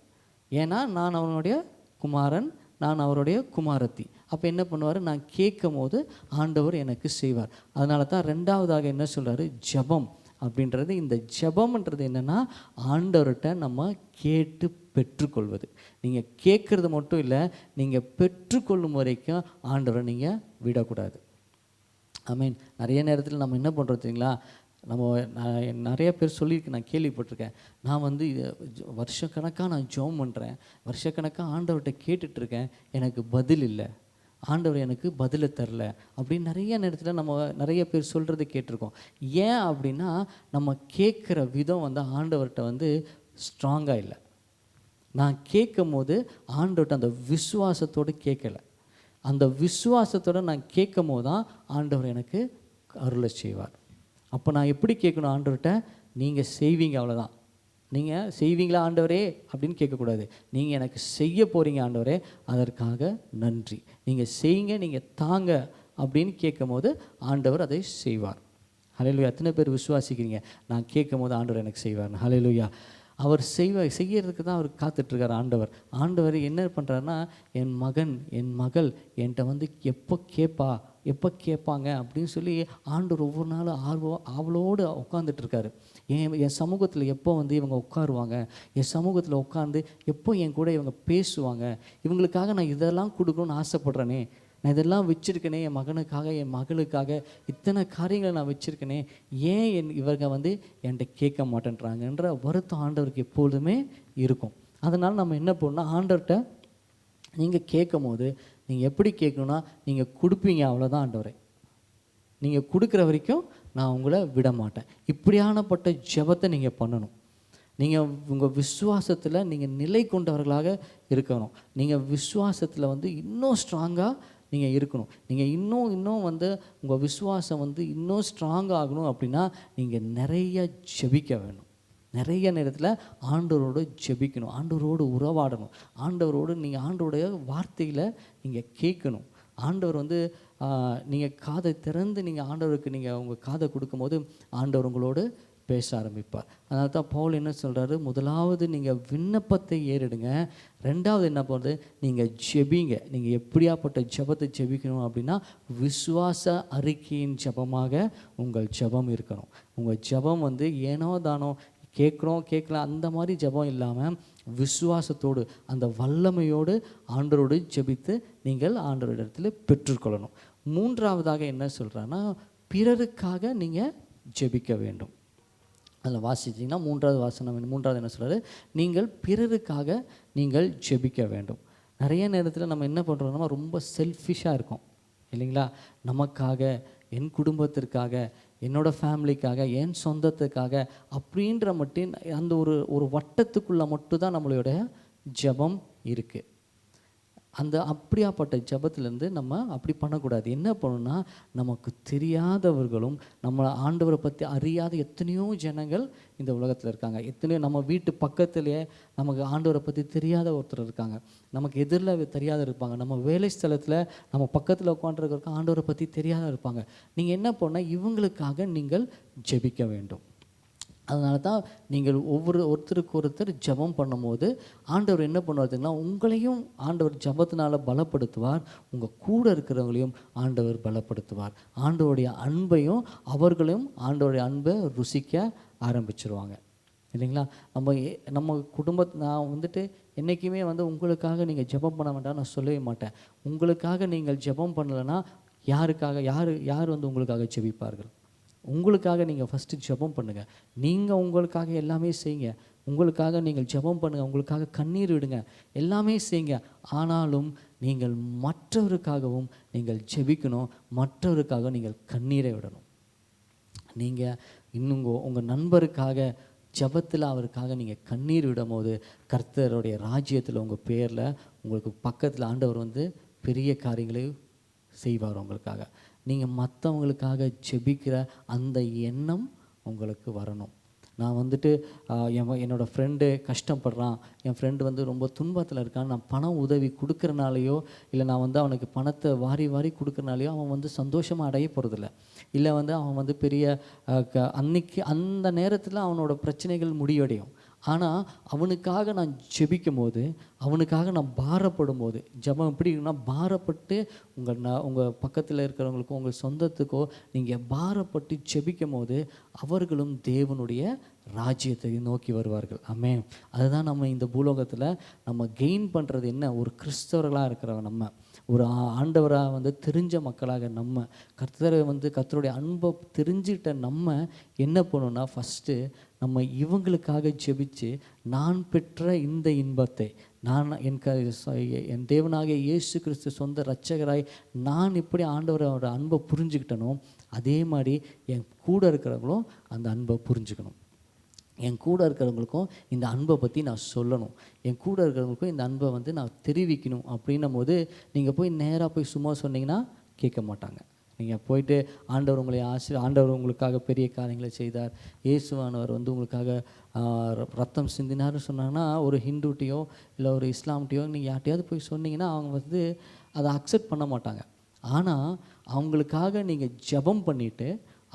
ஏன்னா நான் அவனுடைய குமாரன், நான் அவருடைய குமாரத்தி. அப்போ என்ன பண்ணுவார், நான் கேட்கும் போது ஆண்டவர் எனக்கு செய்வார். அதனால தான் ரெண்டாவதாக என்ன சொல்கிறாரு, ஜெபம் அப்படின்றது. இந்த ஜெபம்ன்றது என்னென்னா, ஆண்டவர்கிட்ட நம்ம கேட்டு பெற்றுக்கொள்வது. நீங்கள் கேட்குறது மட்டும் இல்லை, நீங்கள் பெற்றுக்கொள்ளும் வரைக்கும் ஆண்டவரை நீங்கள் விடக்கூடாது. ஆமீன். நிறைய நேரத்தில் நம்ம என்ன பண்ணுறோம் தெரியுங்களா, நான் நிறைய பேர் சொல்லியிருக்கேன், நான் கேள்விப்பட்டிருக்கேன். நான் வந்து வருஷக்கணக்காக நான் ஜெபம் பண்ணுறேன், வருஷக்கணக்காக ஆண்டவர்கிட்ட கேட்டுட்ருக்கேன், எனக்கு பதில் இல்லை, ஆண்டவர் எனக்கு பதிலை தரல அப்படின்னு நிறைய நேரத்தில் நம்ம நிறைய பேர் சொல்கிறது கேட்டிருக்கோம். ஏன் அப்படின்னா, நம்ம கேட்குற விதம் வந்து ஆண்டவர்கிட்ட வந்து ஸ்ட்ராங்காக இல்லை. நான் கேட்கும் போது ஆண்டவர்கிட்ட அந்த விசுவாசத்தோடு கேட்கலை. அந்த விசுவாசத்தோடு நான் கேட்கும் போது தான் ஆண்டவர் எனக்கு அருளை செய்வார். அப்போ நான் எப்படி கேட்கணும் ஆண்டவர்கிட்ட, நீங்கள் செய்வீங்க, அவ்வளோதான். நீங்கள் செய்வீங்களா ஆண்டவரே அப்படின்னு கேட்கக்கூடாது. நீங்கள் எனக்கு செய்ய போகிறீங்க ஆண்டவரே, அதற்காக நன்றி, நீங்கள் செய்யுங்க, நீங்கள் தாங்க அப்படின்னு கேட்கும் போது ஆண்டவர் அதை செய்வார். ஹல்லேலூயா. எத்தனை பேர் விசுவாசிக்கிறீங்க, நான் கேட்கும் போது ஆண்டவர் எனக்கு செய்வார்? ஹல்லேலூயா. அவர் செய்யறதுக்கு தான் அவர் காத்துட்ருக்கார் ஆண்டவர். ஆண்டவர் என்ன பண்ணுறாருன்னா, என் மகன் என் மகள் என்கிட்ட வந்து எப்போ கேட்பாங்க அப்படின்னு சொல்லி ஆண்டவர் ஒவ்வொரு நாளும் ஆவலோடு உட்காந்துட்ருக்காரு. என் சமூகத்தில் எப்போ வந்து இவங்க உட்காருவாங்க, என் சமூகத்தில் உட்காந்து எப்போ என் கூட இவங்க பேசுவாங்க, இவங்களுக்காக நான் இதெல்லாம் கொடுக்கணும்னு ஆசைப்பட்றேனே நான் இதெல்லாம் வச்சுருக்கேனே, என் மகனுக்காக என் மகளுக்காக இத்தனை காரியங்களை நான் வச்சுருக்கேனே, ஏன் இவங்க வந்து என்கிட்ட கேட்க மாட்டேன்றாங்கன்ற வருத்தம் ஆண்டவருக்கு எப்பொழுதுமே இருக்கும். அதனால் நம்ம என்ன பண்ணணும்னா, ஆண்டவர்கிட்ட நீங்கள் கேட்கும் போது நீங்கள் எப்படி கேட்கணுன்னா, நீங்கள் கொடுப்பீங்க, அவ்வளோதான் ஆண்டவரே, நீங்கள் கொடுக்குற வரைக்கும் நான் உங்களை விட மாட்டேன். இப்படியானப்பட்ட ஜெபத்தை நீங்கள் பண்ணணும். நீங்கள் உங்கள் விசுவாசத்தில் நீங்கள் நிலை கொண்டவர்களாக இருக்கணும். நீங்கள் விசுவாசத்தில் வந்து இன்னும் ஸ்ட்ராங்காக நீங்கள் இருக்கணும். நீங்கள் இன்னும் வந்து உங்கள் விசுவாசம் வந்து இன்னும் ஸ்ட்ராங் ஆகணும் அப்படின்னா நீங்கள் நிறைய ஜெபிக்க வேணும். நிறைய நேரத்தில் ஆண்டவரோடு ஜெபிக்கணும், ஆண்டவரோடு உறவாடணும், ஆண்டவரோடு நீங்கள் ஆண்டவருடைய வார்த்தையில் நீங்கள் கேட்கணும். ஆண்டவர் வந்து நீங்கள் காதை திறந்து நீங்கள் ஆண்டவருக்கு நீங்கள் உங்கள் காதை கொடுக்கும்போது ஆண்டவர் உங்களோடு பேச ஆரம்பிப்பார். அதனால தான் பவுல் என்ன சொல்கிறாரு, முதலாவது நீங்கள் விண்ணப்பத்தை ஏறிடுங்க, ரெண்டாவது என்ன பண்ணுறது, நீங்கள் ஜெபிங்க. நீங்கள் எப்படியாப்பட்ட ஜெபத்தை ஜெபிக்கணும் அப்படின்னா, விசுவாச அறிக்கையின் ஜெபமாக உங்கள் ஜெபம் இருக்கணும். உங்கள் ஜெபம் வந்து ஏனோ தானோ கேட்கலாம் அந்த மாதிரி ஜெபம் இல்லாமல் விசுவாசத்தோடு அந்த வல்லமையோடு ஆண்டவரோடு ஜெபித்து நீங்கள் ஆண்டவரிடத்தில் பெற்றுக்கொள்ளணும். மூன்றாவதாக என்ன சொல்கிறான்னா, பிறருக்காக நீங்கள் ஜெபிக்க வேண்டும். அதில் வாசிச்சிங்கன்னா மூன்றாவது என்ன சொல்கிறாரு, நீங்கள் பிறருக்காக நீங்கள் ஜெபிக்க வேண்டும். நிறைய நேரத்தில் நம்ம என்ன பண்ணுறோம்னா ரொம்ப செல்ஃபிஷாக இருக்கோம் இல்லைங்களா. நமக்காக, என் குடும்பத்திற்காக, என்னோடய ஃபேமிலிக்காக, என் சொந்தத்துக்காக அப்படின்ற மட்டும் அந்த ஒரு வட்டத்துக்குள்ளே மட்டும்தான் நம்மளுடைய ஜெபம் இருக்குது. அந்த அப்படியாப்பட்ட ஜெபத்திலேருந்து நம்ம அப்படி பண்ணக்கூடாது. என்ன பண்ணணும்னா, நமக்கு தெரியாதவர்களும் நம்மளை ஆண்டவரை பற்றி அறியாத எத்தனையோ ஜனங்கள் இந்த உலகத்தில் இருக்காங்க. எத்தனையோ நம்ம வீட்டு பக்கத்துலேயே நமக்கு ஆண்டவரை பற்றி தெரியாத ஒருத்தர் இருக்காங்க, நமக்கு எதிரில் தெரியாத இருப்பாங்க, நம்ம வேலை ஸ்தலத்தில் நம்ம பக்கத்தில் உட்காந்துருக்க ஆண்டவரை பற்றி தெரியாத இருப்பாங்க. நீங்கள் என்ன பண்ணால் இவங்களுக்காக நீங்கள் ஜெபிக்க வேண்டும். அதனால தான் நீங்கள் ஒருத்தருக்கு ஒருத்தர் ஜெபம் பண்ணும்போது ஆண்டவர் என்ன பண்ணுவார்னா, உங்களையும் ஆண்டவர் ஜெபத்தினால பலப்படுத்துவார், உங்கள் கூட இருக்கிறவங்களையும் ஆண்டவர் பலப்படுத்துவார். ஆண்டவருடைய அன்பையும் அவர்களும் ஆண்டவருடைய அன்பை ருசிக்க ஆரம்பிச்சிருவாங்க இல்லைங்களா. நம்ம நான் வந்துட்டு என்றைக்குமே வந்து உங்களுக்காக நீங்கள் ஜெபம் பண்ண வேண்டாம் நான் சொல்லவே மாட்டேன். உங்களுக்காக நீங்கள் ஜெபம் பண்ணலைன்னா யார் வந்து உங்களுக்காக ஜெபிப்பார்கள்? உங்களுக்காக நீங்கள் ஃபஸ்ட்டு ஜெபம் பண்ணுங்கள். நீங்கள் உங்களுக்காக எல்லாமே செய்யுங்க, உங்களுக்காக நீங்கள் ஜெபம் பண்ணுங்கள், உங்களுக்காக கண்ணீர் விடுங்க, எல்லாமே செய்யுங்க. ஆனாலும் நீங்கள் மற்றவருக்காகவும் நீங்கள் ஜெபிக்கணும், மற்றவருக்காக நீங்கள் கண்ணீரை விடணும். நீங்கள் இன்னும் உங்கள் நண்பருக்காக ஜெபத்தில் அவருக்காக நீங்கள் கண்ணீர் விடும் போது கர்த்தருடைய ராஜ்யத்தில் உங்கள் பேரில் உங்களுக்கு பக்கத்தில் ஆண்டவர் வந்து பெரிய காரியங்களை செய்வார் உங்களுக்காக. நீங்கள் மற்றவங்களுக்காக ஜெபிக்கிற அந்த எண்ணம் உங்களுக்கு வரணும். நான் வந்துட்டு என்னோடய ஃப்ரெண்டு கஷ்டப்படுறான், என் ஃப்ரெண்டு வந்து ரொம்ப துன்பத்தில் இருக்கான், நான் பணம் உதவி கொடுக்குறனாலையோ இல்லை நான் வந்து அவனுக்கு பணத்தை வாரி கொடுக்குறனாலையோ அவன் வந்து சந்தோஷமாக அடைய போகிறதில்ல. இல்லை வந்து அவன் வந்து பெரிய அன்னைக்கு அந்த நேரத்தில் அவனோட பிரச்சனைகள் முடிவடையும். ஆனால் அவனுக்காக நான் ஜெபிக்கும் போது, அவனுக்காக நான் பாரப்படும் போது, ஜெபம் எப்படி இருக்குன்னா, பாரப்பட்டு உங்கள் பக்கத்தில் இருக்கிறவங்களுக்கோ உங்கள் சொந்தத்துக்கோ நீங்கள் பாரப்பட்டு ஜெபிக்கும் போது அவர்களும் தேவனுடைய ராஜ்யத்தை நோக்கி வருவார்கள். ஆமென். அதுதான் நம்ம இந்த பூலோகத்தில் நம்ம கெயின் பண்ணுறது என்ன, ஒரு கிறிஸ்தவர்களாக இருக்கிறவங்க, நம்ம ஒரு ஆண்டவராக வந்து தெரிஞ்ச மக்களாக, நம்ம கர்த்தருடைய அன்பை தெரிஞ்சுக்கிட்ட நம்ம என்ன பண்ணணும்னா, ஃபஸ்ட்டு நம்ம இவங்களுக்காக ஜெபிச்சு நான் பெற்ற இந்த இன்பத்தை என் தேவனாகிய இயேசு கிறிஸ்து சொந்த இரட்சகராய் நான் இப்படி ஆண்டவரோட அன்பை புரிஞ்சுக்கிட்டனோ அதே மாதிரி என் கூட இருக்கிறவங்களும் அந்த அன்பை புரிஞ்சுக்கணும். என் கூட இருக்கிறவங்களுக்கும் இந்த அன்பை பற்றி நான் சொல்லணும், என் கூட இருக்கிறவங்களுக்கும் இந்த அன்பை வந்து நான் தெரிவிக்கணும். அப்படின்னும் போது நீங்கள் போய் நேராக போய் சும்மா சொன்னீங்கன்னா கேட்க மாட்டாங்க. நீங்கள் போயிட்டு ஆண்டவர் உங்களுக்காக பெரிய காரியங்களை செய்தார், இயேசுவானவர் வந்து உங்களுக்காக ரத்தம் சிந்தினார்னு சொன்னாங்கன்னா, ஒரு ஹிந்துட்டையோ இல்லை ஒரு இஸ்லாம்கிட்டையோ நீங்கள் யார்ட்டையாவது போய் சொன்னீங்கன்னா அவங்க வந்து அதை அக்செப்ட் பண்ண மாட்டாங்க. ஆனால் அவங்களுக்காக நீங்கள் ஜெபம் பண்ணிவிட்டு,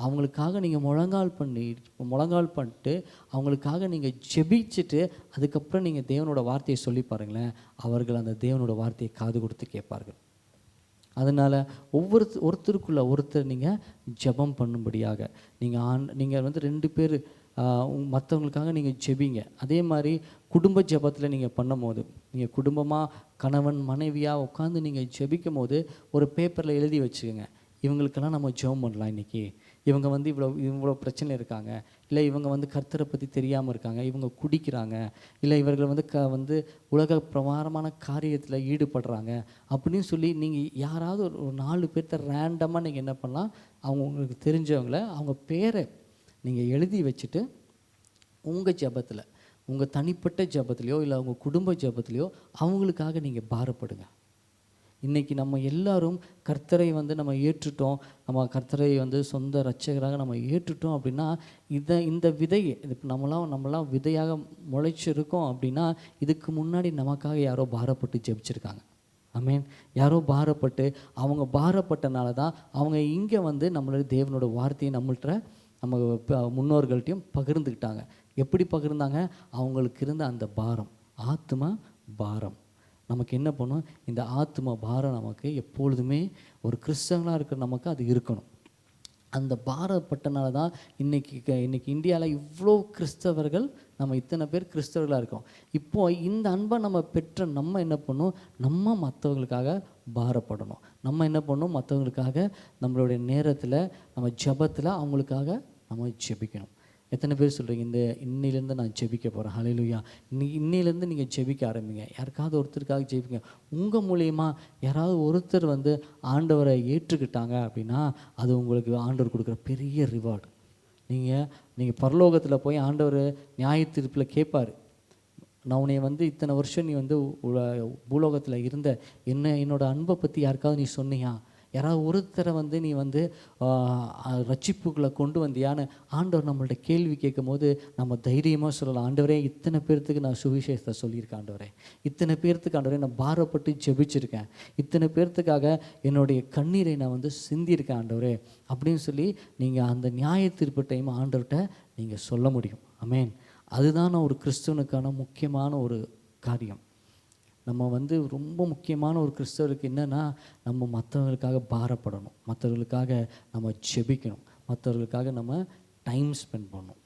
அவங்களுக்காக நீங்கள் முழங்கால் பண்ணிட்டு அவங்களுக்காக நீங்கள் ஜெபிச்சுட்டு அதுக்கப்புறம் நீங்கள் தேவனோட வார்த்தையை சொல்லி பாருங்களேன், அவர்கள் அந்த தேவனோட வார்த்தையை காது கொடுத்து கேட்பார்கள். அதனால் ஒருத்தருக்குள்ள ஒருத்தர் நீங்கள் ஜெபம் பண்ணும்படியாக நீங்கள் வந்து 2 பேர் மற்றவங்களுக்காக நீங்கள் ஜெபிங்க. அதே மாதிரி குடும்ப ஜெபத்தில் நீங்கள் பண்ணும்போது, நீங்கள் குடும்பமாக கணவன் மனைவியாக உட்காந்து நீங்கள் ஜெபிக்கும் போது ஒரு பேப்பரில் எழுதி வச்சுக்கோங்க, இவங்களுக்கெல்லாம் நம்ம ஜெபம் பண்ணலாம் இன்றைக்கி. இவங்க வந்து இவ்வளோ பிரச்சனை இருக்காங்க, இல்லை இவங்க வந்து கர்த்தரை பற்றி தெரியாமல் இருக்காங்க, இவங்க குடிக்கிறாங்க, இல்லை இவர்கள் வந்து உலக பிரமாரமான காரியத்தில் ஈடுபடுறாங்க அப்படின்னு சொல்லி நீங்கள் யாராவது ஒரு 4 பேர்த்த ரேண்டமாக நீங்கள் என்ன பண்ணலாம், அவங்க உங்களுக்கு தெரிஞ்சவங்கள அவங்க பேரை நீங்கள் எழுதி வச்சுட்டு உங்கள் ஜெபத்தில், உங்கள் தனிப்பட்ட ஜெபத்துலையோ இல்லை உங்கள் குடும்ப ஜெபத்துலையோ அவங்களுக்காக நீங்கள் பாரப்படுங்க. இன்றைக்கி நம்ம எல்லாரும் கர்த்தரை வந்து நம்ம ஏற்றுட்டோம், நம்ம கர்த்தரை வந்து சொந்த இரட்சகராக நம்ம ஏற்றுட்டோம் அப்படின்னா, இந்த விதையை இப்போ நம்மளாம் விதையாக முளைச்சிருக்கோம் அப்படின்னா, இதுக்கு முன்னாடி நமக்காக யாரோ பாரப்பட்டு ஜெபிச்சிருக்காங்க. ஆமென். யாரோ பாரப்பட்டு, அவங்க பாரப்பட்டனால தான் அவங்க இங்கே வந்து நம்மளோட தேவனோட வார்த்தையை நம்ம முன்னோர்கள்ட்டையும் பகிர்ந்துக்கிட்டாங்க. எப்படி பகிர்ந்தாங்க? அவங்களுக்கு இருந்த அந்த பாரம், ஆத்ம பாரம். நமக்கு என்ன பண்ணும், இந்த ஆத்ம பாரம் நமக்கு எப்பொழுதுமே ஒரு கிறிஸ்தவங்களாக இருக்கிற நமக்கு அது இருக்கணும். அந்த பாரப்பட்டனால தான் இன்னைக்கு இந்தியாவில் இவ்வளோ கிறிஸ்தவர்கள், நம்ம இத்தனை பேர் கிறிஸ்தவர்களாக இருக்கோம். இப்போது இந்த அன்பை நம்ம பெற்ற நம்ம என்ன பண்ணணும், நம்ம மற்றவங்களுக்காக பாரப்படணும். நம்ம என்ன பண்ணணும், மற்றவங்களுக்காக நம்மளுடைய நேரத்தில் நம்ம ஜெபத்தில் அவங்களுக்காக நம்ம ஜெபிக்கணும். எத்தனை பேர் சொல்கிறீங்க, இன்னிலேருந்து நான் ஜெபிக்க போகிறேன்? ஹல்லேலூயா. இன்னிலேருந்து நீங்கள் ஜெபிக்க ஆரம்பிங்க. யாருக்காவது ஒருத்தருக்காக ஜெபிங்க. உங்கள் மூலியமா யாராவது ஒருத்தர் வந்து ஆண்டவரை ஏற்றுக்கிட்டாங்க அப்படின்னா, அது உங்களுக்கு ஆண்டவர் கொடுக்குற பெரிய ரிவார்டு. நீங்கள் பரலோகத்தில் போய் ஆண்டவர் நியாய தீர்ப்பில் கேட்பார், நான் உன்னை வந்து இத்தனை வருஷம் நீ வந்து பூலோகத்தில் இருந்த என்னோட அன்பை பற்றி யாருக்காவது நீ சொன்னியா? யாராவது ஒருத்தரை வந்து நீ வந்து ரட்சிப்புகளை கொண்டு வந்தியான்னு ஆண்டவர் நம்மள்ட்ட கேள்வி கேட்கும் போது நம்ம தைரியமாக சொல்லலாம், ஆண்டவரே இத்தனை பேர்த்துக்கு நான் சுவிசேஷத்தை சொல்லியிருக்கேன், ஆண்டவரே இத்தனை பேர்த்துக்கு ஆண்டவரே நான் பாரப்பட்டு ஜெபிச்சிருக்கேன், இத்தனை பேர்த்துக்காக என்னுடைய கண்ணீரை நான் வந்து சிந்தியிருக்கேன் ஆண்டவரே அப்படின்னு சொல்லி நீங்கள் அந்த நியாய தீர்ப்பு டைம் ஆண்டவர்கிட்ட நீங்கள் சொல்ல முடியும். ஆமென். அதுதான் ஒரு கிறிஸ்துவனுக்கான முக்கியமான ஒரு காரியம். நம்ம வந்து ரொம்ப முக்கியமான ஒரு கிறிஸ்தவருக்கு என்னென்னா, நம்ம மற்றவங்களுக்காக பாரப்படணும், மற்றவர்களுக்காக நம்ம ஜெபிக்கணும், மற்றவர்களுக்காக நம்ம டைம் ஸ்பெண்ட் பண்ணணும்.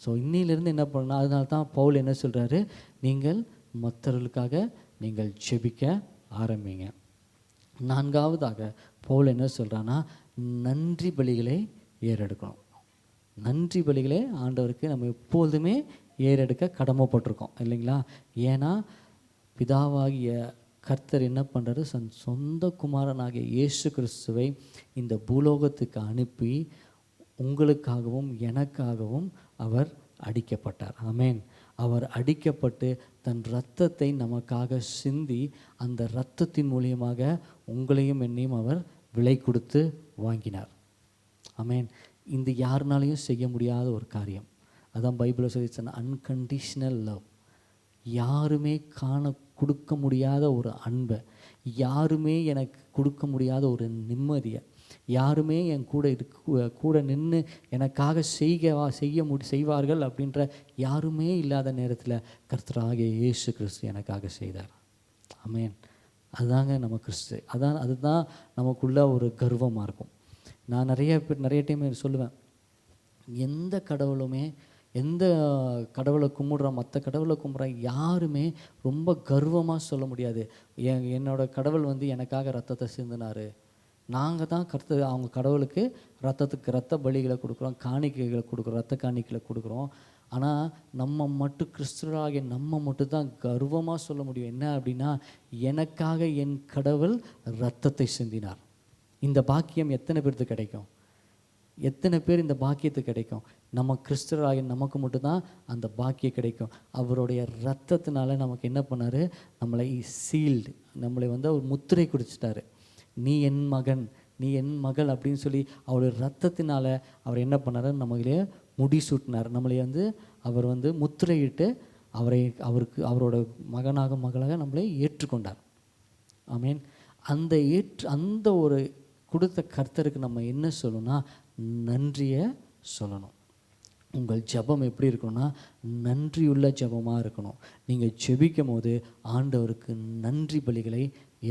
ஸோ இன்னிலேருந்து என்ன பண்ணணும், அதனால தான் பவுல் என்ன சொல்கிறாரு, நீங்கள் மற்றவர்களுக்காக நீங்கள் ஜெபிக்க ஆரம்பிங்க. 4வதாக பவுல் என்ன சொல்கிறான்னா, நன்றி பலிகளை ஏறெடுக்கணும். நன்றி பலிகளை ஆண்டவருக்கு நம்ம எப்பொழுதுமே ஏறெடுக்க கடமைப்பட்டிருக்கோம் இல்லைங்களா? ஏன்னா பிதாவாகிய கர்த்தர் என்ன பண்ணுறாரு, சொந்த குமாரனாகிய இயேசு கிறிஸ்துவை இந்த பூலோகத்துக்கு அனுப்பி உங்களுக்காகவும் எனக்காகவும் அவர் அடிக்கப்பட்டார். ஆமென். அவர் அடிக்கப்பட்டு தன் இரத்தத்தை நமக்காக சிந்தி, அந்த இரத்தத்தின் மூலியமாக உங்களையும் என்னையும் அவர் விலை கொடுத்து வாங்கினார். ஆமென். இந்த யாருனாலையும் செய்ய முடியாத ஒரு காரியம். அதான் பைபிளில் சொல்லிச்சுன்னா, அன்கண்டிஷனல் லவ். யாருமே கொடுக்க முடியாத ஒரு அன்பை, யாருமே எனக்கு கொடுக்க முடியாத ஒரு நிம்மதியை, யாருமே என் கூட நின்று எனக்காக செய்வார்கள் அப்படின்ற யாருமே இல்லாத நேரத்தில் கர்த்தராகிய இயேசு கிறிஸ்து எனக்காக செய்தார். ஆமென். அதுதாங்க நம்ம கிறிஸ்து. அதுதான் நமக்குள்ள ஒரு கர்வமாக இருக்கும். நான் நிறைய டைம் சொல்லுவேன், எந்த கடவுளை கும்பிட்றோம், மற்ற கடவுளை கும்பிட்றோம், யாருமே ரொம்ப கர்வமாக சொல்ல முடியாது, என்னோட கடவுள் வந்து எனக்காக ரத்தத்தை சிந்தினார். நாங்கள் தான் அவங்க கடவுளுக்கு ரத்த பலிகளை கொடுக்குறோம், காணிக்கைகளை கொடுக்குறோம், ரத்த காணிக்கைகளை கொடுக்குறோம். ஆனால் நம்ம மட்டும் கிறிஸ்துவராகிய நம்ம மட்டும் தான் கர்வமாக சொல்ல முடியும். என்ன அப்படின்னா, எனக்காக என் கடவுள் ரத்தத்தை சிந்தினார். இந்த பாக்கியம் எத்தனை பேருக்கு கிடைக்கும்? எத்தனை பேர் இந்த பாக்கியத்துக்கு கிடைக்கும்? நம்ம கிறிஸ்துவராகிய நமக்கு மட்டும்தான் அந்த பாக்கியம் கிடைக்கும். அவருடைய ரத்தத்தினால நமக்கு என்ன பண்ணார், நம்மளை சீல்டு, நம்மளை வந்து அவர் முத்திரை குடிச்சிட்டாரு. நீ என் மகன், நீ என் மகள் அப்படின்னு சொல்லி அவருடைய ரத்தத்தினால அவர் என்ன பண்ணார், நம்மளே முடி சூட்டினார். நம்மளை வந்து அவர் வந்து முத்திரையிட்டு அவரோட மகளாக நம்மளை ஏற்றுக்கொண்டார். ஆமீன். அந்த ஒரு கொடுத்த கர்த்தருக்கு நம்ம என்ன சொல்லணும்னா, நன்றியை சொல்லணும். உங்கள் ஜெபம் எப்படி இருக்கணும்னா, நன்றியுள்ள ஜெபமாக இருக்கணும். நீங்கள் ஜெபிக்கும் போது ஆண்டவருக்கு நன்றி பலிகளை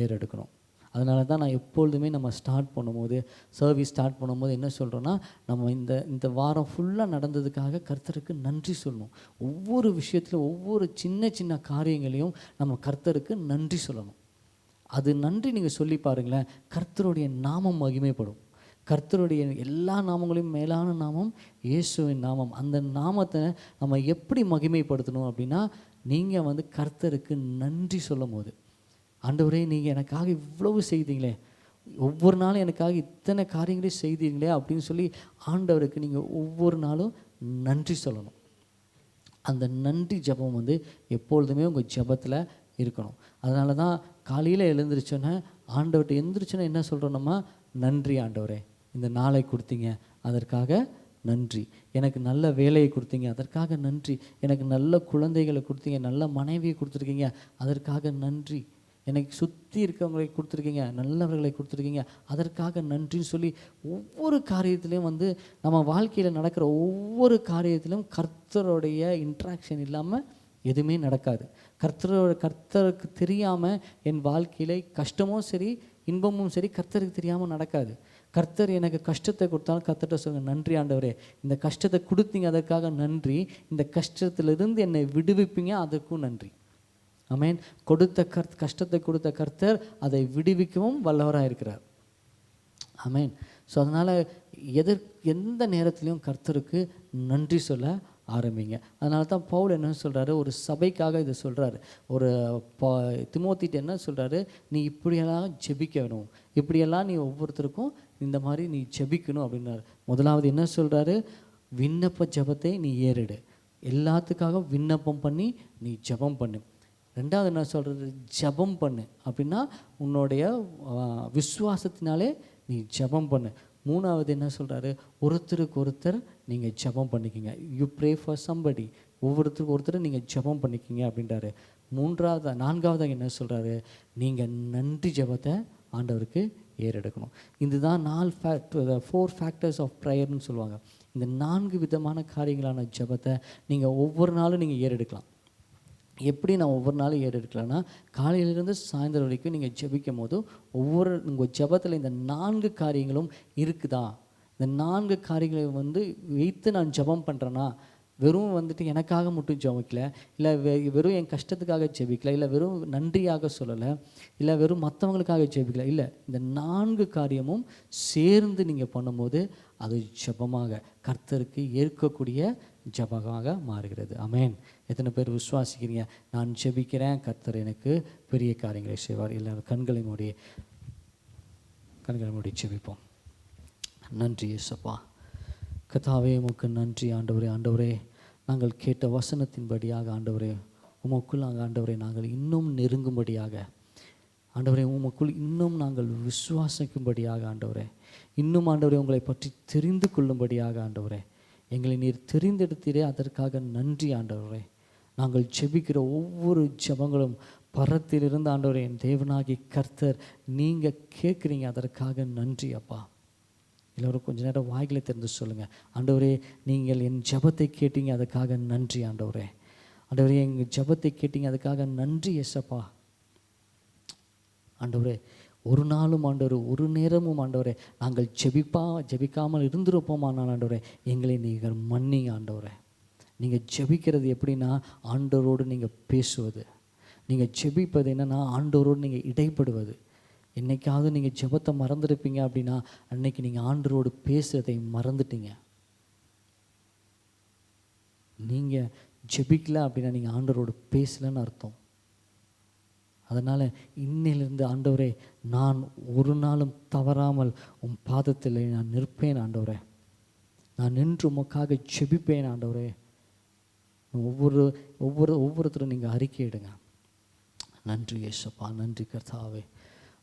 ஏறெடுக்கணும். அதனால தான் நான் எப்பொழுதுமே நம்ம ஸ்டார்ட் பண்ணும்போது, சர்வீஸ் ஸ்டார்ட் பண்ணும்போது என்ன சொல்கிறோன்னா, நம்ம இந்த வாரம் ஃபுல்லாக நடந்ததுக்காக கர்த்தருக்கு நன்றி சொல்லணும். ஒவ்வொரு விஷயத்திலும் ஒவ்வொரு சின்ன சின்ன காரியங்களையும் நம்ம கர்த்தருக்கு நன்றி சொல்லணும். அது நன்றி நீங்கள் சொல்லி பாருங்களேன், கர்த்தருடைய நாமம் மகிமைப்படும். கர்த்தருடைய எல்லா நாமங்களையும் மேலான நாமம் இயேசுவின் நாமம். அந்த நாமத்தை நம்ம எப்படி மகிமைப்படுத்தணும் அப்படின்னா, நீங்கள் கர்த்தருக்கு நன்றி சொல்லும் போது, ஆண்டவரே நீங்கள் எனக்காக இவ்வளவு செய்தீங்களே, ஒவ்வொரு நாளும் எனக்காக இத்தனை காரியங்களையும் செய்தீங்களே அப்படின்னு சொல்லி ஆண்டவருக்கு நீங்கள் ஒவ்வொரு நாளும் நன்றி சொல்லணும். அந்த நன்றி ஜெபம் எப்பொழுதுமே உங்கள் ஜெபத்தில் இருக்கணும். அதனால தான் காலையில் எழுந்திரிச்சோன்னே ஆண்டவர்கிட்ட எழுந்திரிச்சோன்னே என்ன சொல்கிறோம், நம்ம நன்றி ஆண்டவரே, இந்த நாளை கொடுத்தீங்க அதற்காக நன்றி, எனக்கு நல்ல வேலையை கொடுத்தீங்க அதற்காக நன்றி, எனக்கு நல்ல குழந்தைகளை கொடுத்தீங்க, நல்ல மனைவியை கொடுத்துருக்கீங்க அதற்காக நன்றி, எனக்கு சுற்றி இருக்கவங்களை கொடுத்துருக்கீங்க, நல்லவர்களை கொடுத்துருக்கீங்க அதற்காக நன்றின்னு சொல்லி ஒவ்வொரு காரியத்திலையும் நம்ம வாழ்க்கையில் நடக்கிற ஒவ்வொரு காரியத்திலும் கர்த்தருடைய இன்ட்ராக்ஷன் இல்லாமல் எதுவுமே நடக்காது. கர்த்தருக்கு தெரியாமல் என் வாழ்க்கையில் கஷ்டமும் சரி இன்பமும் சரி கர்த்தருக்கு தெரியாமல் நடக்காது. கர்த்தர் எனக்கு கஷ்டத்தை கொடுத்தாலும் கர்த்தர்கிட்ட சொல்லுங்க, நன்றி ஆண்டவரே, இந்த கஷ்டத்தை கொடுத்தீங்க அதற்காக நன்றி, இந்த கஷ்டத்திலிருந்து என்னை விடுவிப்பீங்க அதற்கும் நன்றி. ஆமென். கஷ்டத்தை கொடுத்த கர்த்தர் அதை விடுவிக்கவும் வல்லவராக இருக்கிறார். ஆமென். ஸோ அதனால் எந்த நேரத்துலையும் கர்த்தருக்கு நன்றி சொல்ல ஆரம்பிங்க. அதனால தான் பவுல் என்ன சொல்கிறாரு, ஒரு சபைக்காக இதை சொல்கிறாரு. ஒரு திமோத்திட்ட என்ன சொல்கிறாரு, நீ இப்படியெல்லாம் ஜெபிக்கணும், இப்படியெல்லாம் நீ ஒவ்வொருத்தருக்கும் இந்த மாதிரி நீ ஜெபிக்கணும் அப்படின்னாரு. முதலாவது என்ன சொல்கிறாரு, விண்ணப்ப ஜெபத்தை நீ ஏறிடு, எல்லாத்துக்காக விண்ணப்பம் பண்ணி நீ ஜெபம் பண்ணு. ரெண்டாவது என்ன சொல்கிறது, ஜெபம் பண்ணு அப்படின்னா உன்னுடைய விசுவாசத்தினாலே நீ ஜெபம் பண்ணு. மூணாவது என்ன சொல்கிறாரு, ஒருத்தருக்கு ஒருத்தர் நீங்கள் ஜெபம் பண்ணிக்கிங்க, யூ ப்ரே ஃபார் சம்படி, ஒவ்வொருத்தருக்கு ஒருத்தர் நீங்கள் ஜெபம் பண்ணிக்கிங்க அப்படின்றாரு. நான்காவது என்ன சொல்கிறாரு, நீங்கள் நன்றி ஜெபத்தை ஆண்டவருக்கு ஏறெடுக்கணும். இதுதான் 4 ஃபேக்டர்ஸ் ஆஃப் ப்ரேயர்னு சொல்லுவாங்க. இந்த 4 விதமான காரியங்களான ஜெபத்தை நீங்கள் ஒவ்வொரு நாளும் நீங்கள் ஏறெடுக்கலாம். எப்படி நான் ஒவ்வொரு நாளும் ஏறெடுக்கலாம்னா, காலையிலேருந்து சாயந்தரம் வரைக்கும் நீங்கள் ஜெபிக்கும் போது உங்கள் ஜெபத்தில் இந்த 4 காரியங்களும் இருக்குதா, இந்த 4 காரியங்களை வைத்து நான் ஜெபம் பண்ணுறேன்னா, வெறும் எனக்காக மட்டும் ஜெபிக்கல, இல்லை வெறும் என் கஷ்டத்துக்காக ஜெபிக்கல, இல்லை வெறும் நன்றியாக சொல்லலை, இல்லை வெறும் மற்றவங்களுக்காக ஜெபிக்கல, இல்லை இந்த 4 காரியமும் சேர்ந்து நீங்கள் பண்ணும்போது அது ஜெபமாக கர்த்தருக்கு ஏற்கக்கூடிய ஜெபமாக மாறுகிறது. ஆமென். எத்தனை பேர் விசுவாசிக்கிறீங்க, நான் ஜெபிக்கிறேன் கர்த்தர் எனக்கு பெரிய காரியங்களை செய்வார்? எல்லாரும் கண்களை மூடி ஜெபிப்போம். நன்றி இயேசுப்பா. கர்த்தாவே உமக்கு நன்றி ஆண்டவரே. ஆண்டவரே, நாங்கள் கேட்ட வசனத்தின்படியாக ஆண்டவரே உமக்குள் ஆண்டவரே நாங்கள் இன்னும் நெருங்கும்படியாக ஆண்டவரே, உமக்குள் இன்னும் நாங்கள் விசுவாசிக்கும்படியாக ஆண்டவரே, இன்னும் ஆண்டவரே உங்களை பற்றி தெரிந்து கொள்ளும்படியாக ஆண்டவரே எங்களை நீர் தெரிந்தெடுத்தீரே, அதற்காக நன்றி ஆண்டவரே. நாங்கள் ஜெபிக்கிற ஒவ்வொரு ஜெபங்களும் பரத்திலிருந்து ஆண்டவரே என் தேவனாகி கர்த்தர் நீங்கள் கேட்குறீங்க, அதற்காக நன்றி அப்பா. எல்லோரும் கொஞ்ச நேரம் வாய்களை திறந்து சொல்லுங்கள், ஆண்டவரே நீங்கள் என் ஜெபத்தை கேட்டீங்க அதுக்காக நன்றி ஆண்டவரே. ஆண்டவரே எங்கள் ஜெபத்தை கேட்டீங்க அதுக்காக நன்றி எசப்பா. ஆண்டவரே ஒரு நாளும் ஆண்டவர் ஒரு நேரமும் ஆண்டவரே நாங்கள் ஜெபிக்காமல் இருந்திருப்போமானால் ஆண்டவரே எங்களை நீங்கள் மன்னிங்க ஆண்டவரே. நீங்கள் ஜெபிக்கிறது எப்படின்னா, ஆண்டவரோடு நீங்கள் பேசுவது. நீங்கள் ஜெபிப்பது என்னென்னா, ஆண்டவரோடு நீங்கள் இடைப்படுவது. என்னைக்காவது நீங்கள் ஜெபத்தை மறந்துருப்பீங்க அப்படின்னா, அன்னைக்கு நீங்கள் ஆண்டவரோடு பேசுறதை மறந்துட்டீங்க. நீங்கள் ஜெபிக்கல அப்படின்னா நீங்கள் ஆண்டவரோடு பேசலன்னு அர்த்தம். அதனால் இன்னிலிருந்து ஆண்டவரே நான் ஒரு நாளும் தவறாமல் உன் பாதத்தில் நான் நிற்பேன் ஆண்டவரே. நான் நின்று உமக்காக ஜெபிப்பேன் ஆண்டவரே. ஒவ்வொருத்தரும் நீங்கள் அறிக்கையிடுங்க. நன்றி இயேசுப்பா, நன்றி கர்த்தாவே.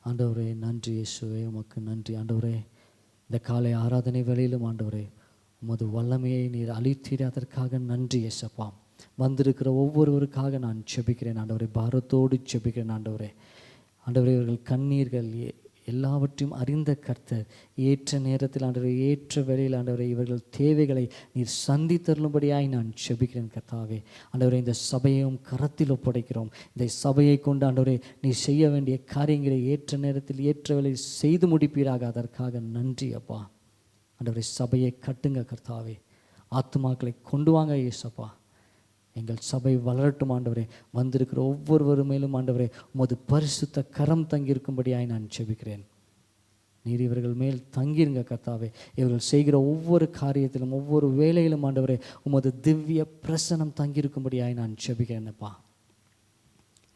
ஆண்டவரே நன்றி இயேசுவே, உமக்கு நன்றி ஆண்டவரே. இந்த காலை ஆராதனை வேளையிலும் ஆண்டவரே உமது வல்லமையை நீர் அளித்தீர், அதற்காக நன்றி இயேசுப்பா. வந்திருக்கிற ஒவ்வொருவருக்காக நான் ஜெபிக்கிறேன் ஆண்டவரே, பாரத்தோடு ஜெபிக்கிறேன் ஆண்டவரே. ஆண்டவரே இவர்கள் கண்ணீர்கள் எல்லாவற்றையும் அறிந்த கர்த்தர் ஏற்ற நேரத்தில் ஆண்டவரே, ஏற்ற வேளையில் ஆண்டவரே, இவர்கள் தேவைகளை நீர் சந்தித்தருளும்படியாய் நான் ஜெபிக்கிறேன் கர்த்தாவே. ஆண்டவரே, இந்த சபையையும் கரத்தில் ஒப்படைக்கிறோம். இந்த சபையை கொண்டு ஆண்டவரே, நீர் செய்ய வேண்டிய காரியங்களை ஏற்ற நேரத்தில் ஏற்ற வேளையில் செய்து முடிப்பீராக. அதற்காக நன்றி அப்பா. ஆண்டவரே, சபையை கட்டுங்க கர்த்தாவே. ஆத்துமாக்களை கொண்டு வாங்க இயேசப்பா. எங்கள் சபை வளரட்டும் ஆண்டவரே. வந்திருக்கிற ஒவ்வொருவரு மேலும் ஆண்டவரே, உமது பரிசுத்த கரம் தங்கியிருக்கும்படியாய் நான் ஜெபிக்கிறேன். நீர் இவர்கள் மேல் தங்கிருங்க கர்த்தாவே. இவர்கள் செய்கிற ஒவ்வொரு காரியத்திலும் ஒவ்வொரு வேலையிலும் ஆண்டவரே, உமது திவ்ய பிரசனம் தங்கியிருக்கும்படியாய் நான் ஜெபிக்கிறேன்ப்பா.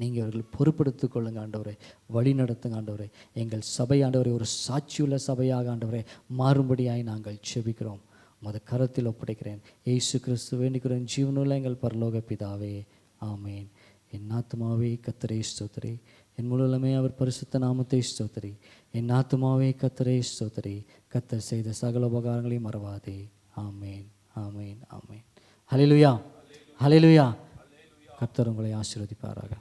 நீங்கள் இவர்கள் பொறுப்படுத்திக் கொள்ளுங்க ஆண்டவரே, வழி நடத்துங்க ஆண்டவரே. எங்கள் சபை ஆண்டவரே ஒரு சாட்சியுள்ள சபையாக ஆண்டவரே மாறும்படியாய் நாங்கள் ஜெபிக்கிறோம். உமது கரத்தில் ஒப்படைக்கிறேன். இயேசு கிறிஸ்து வேண்டிக்கிறேன் ஜீவனுள்ள எங்கள் பரலோக பிதாவே, ஆமேன். என் ஆத்துமாவே கர்த்தரை ஸ்தோத்திரி, என் முழுவதுமே அவர் பரிசுத்த நாமத்தை ஸ்தோத்திரி. என் ஆத்துமாவே கர்த்தரை ஸ்தோத்திரி, கர்த்தர் செய்த சகல உபகாரங்களையும் மறவாதே. ஆமேன், ஆமேன், ஆமேன். ஹல்லேலூயா, ஹல்லேலூயா. கர்த்தர் உங்களை ஆசீர்வதிப்பாராக.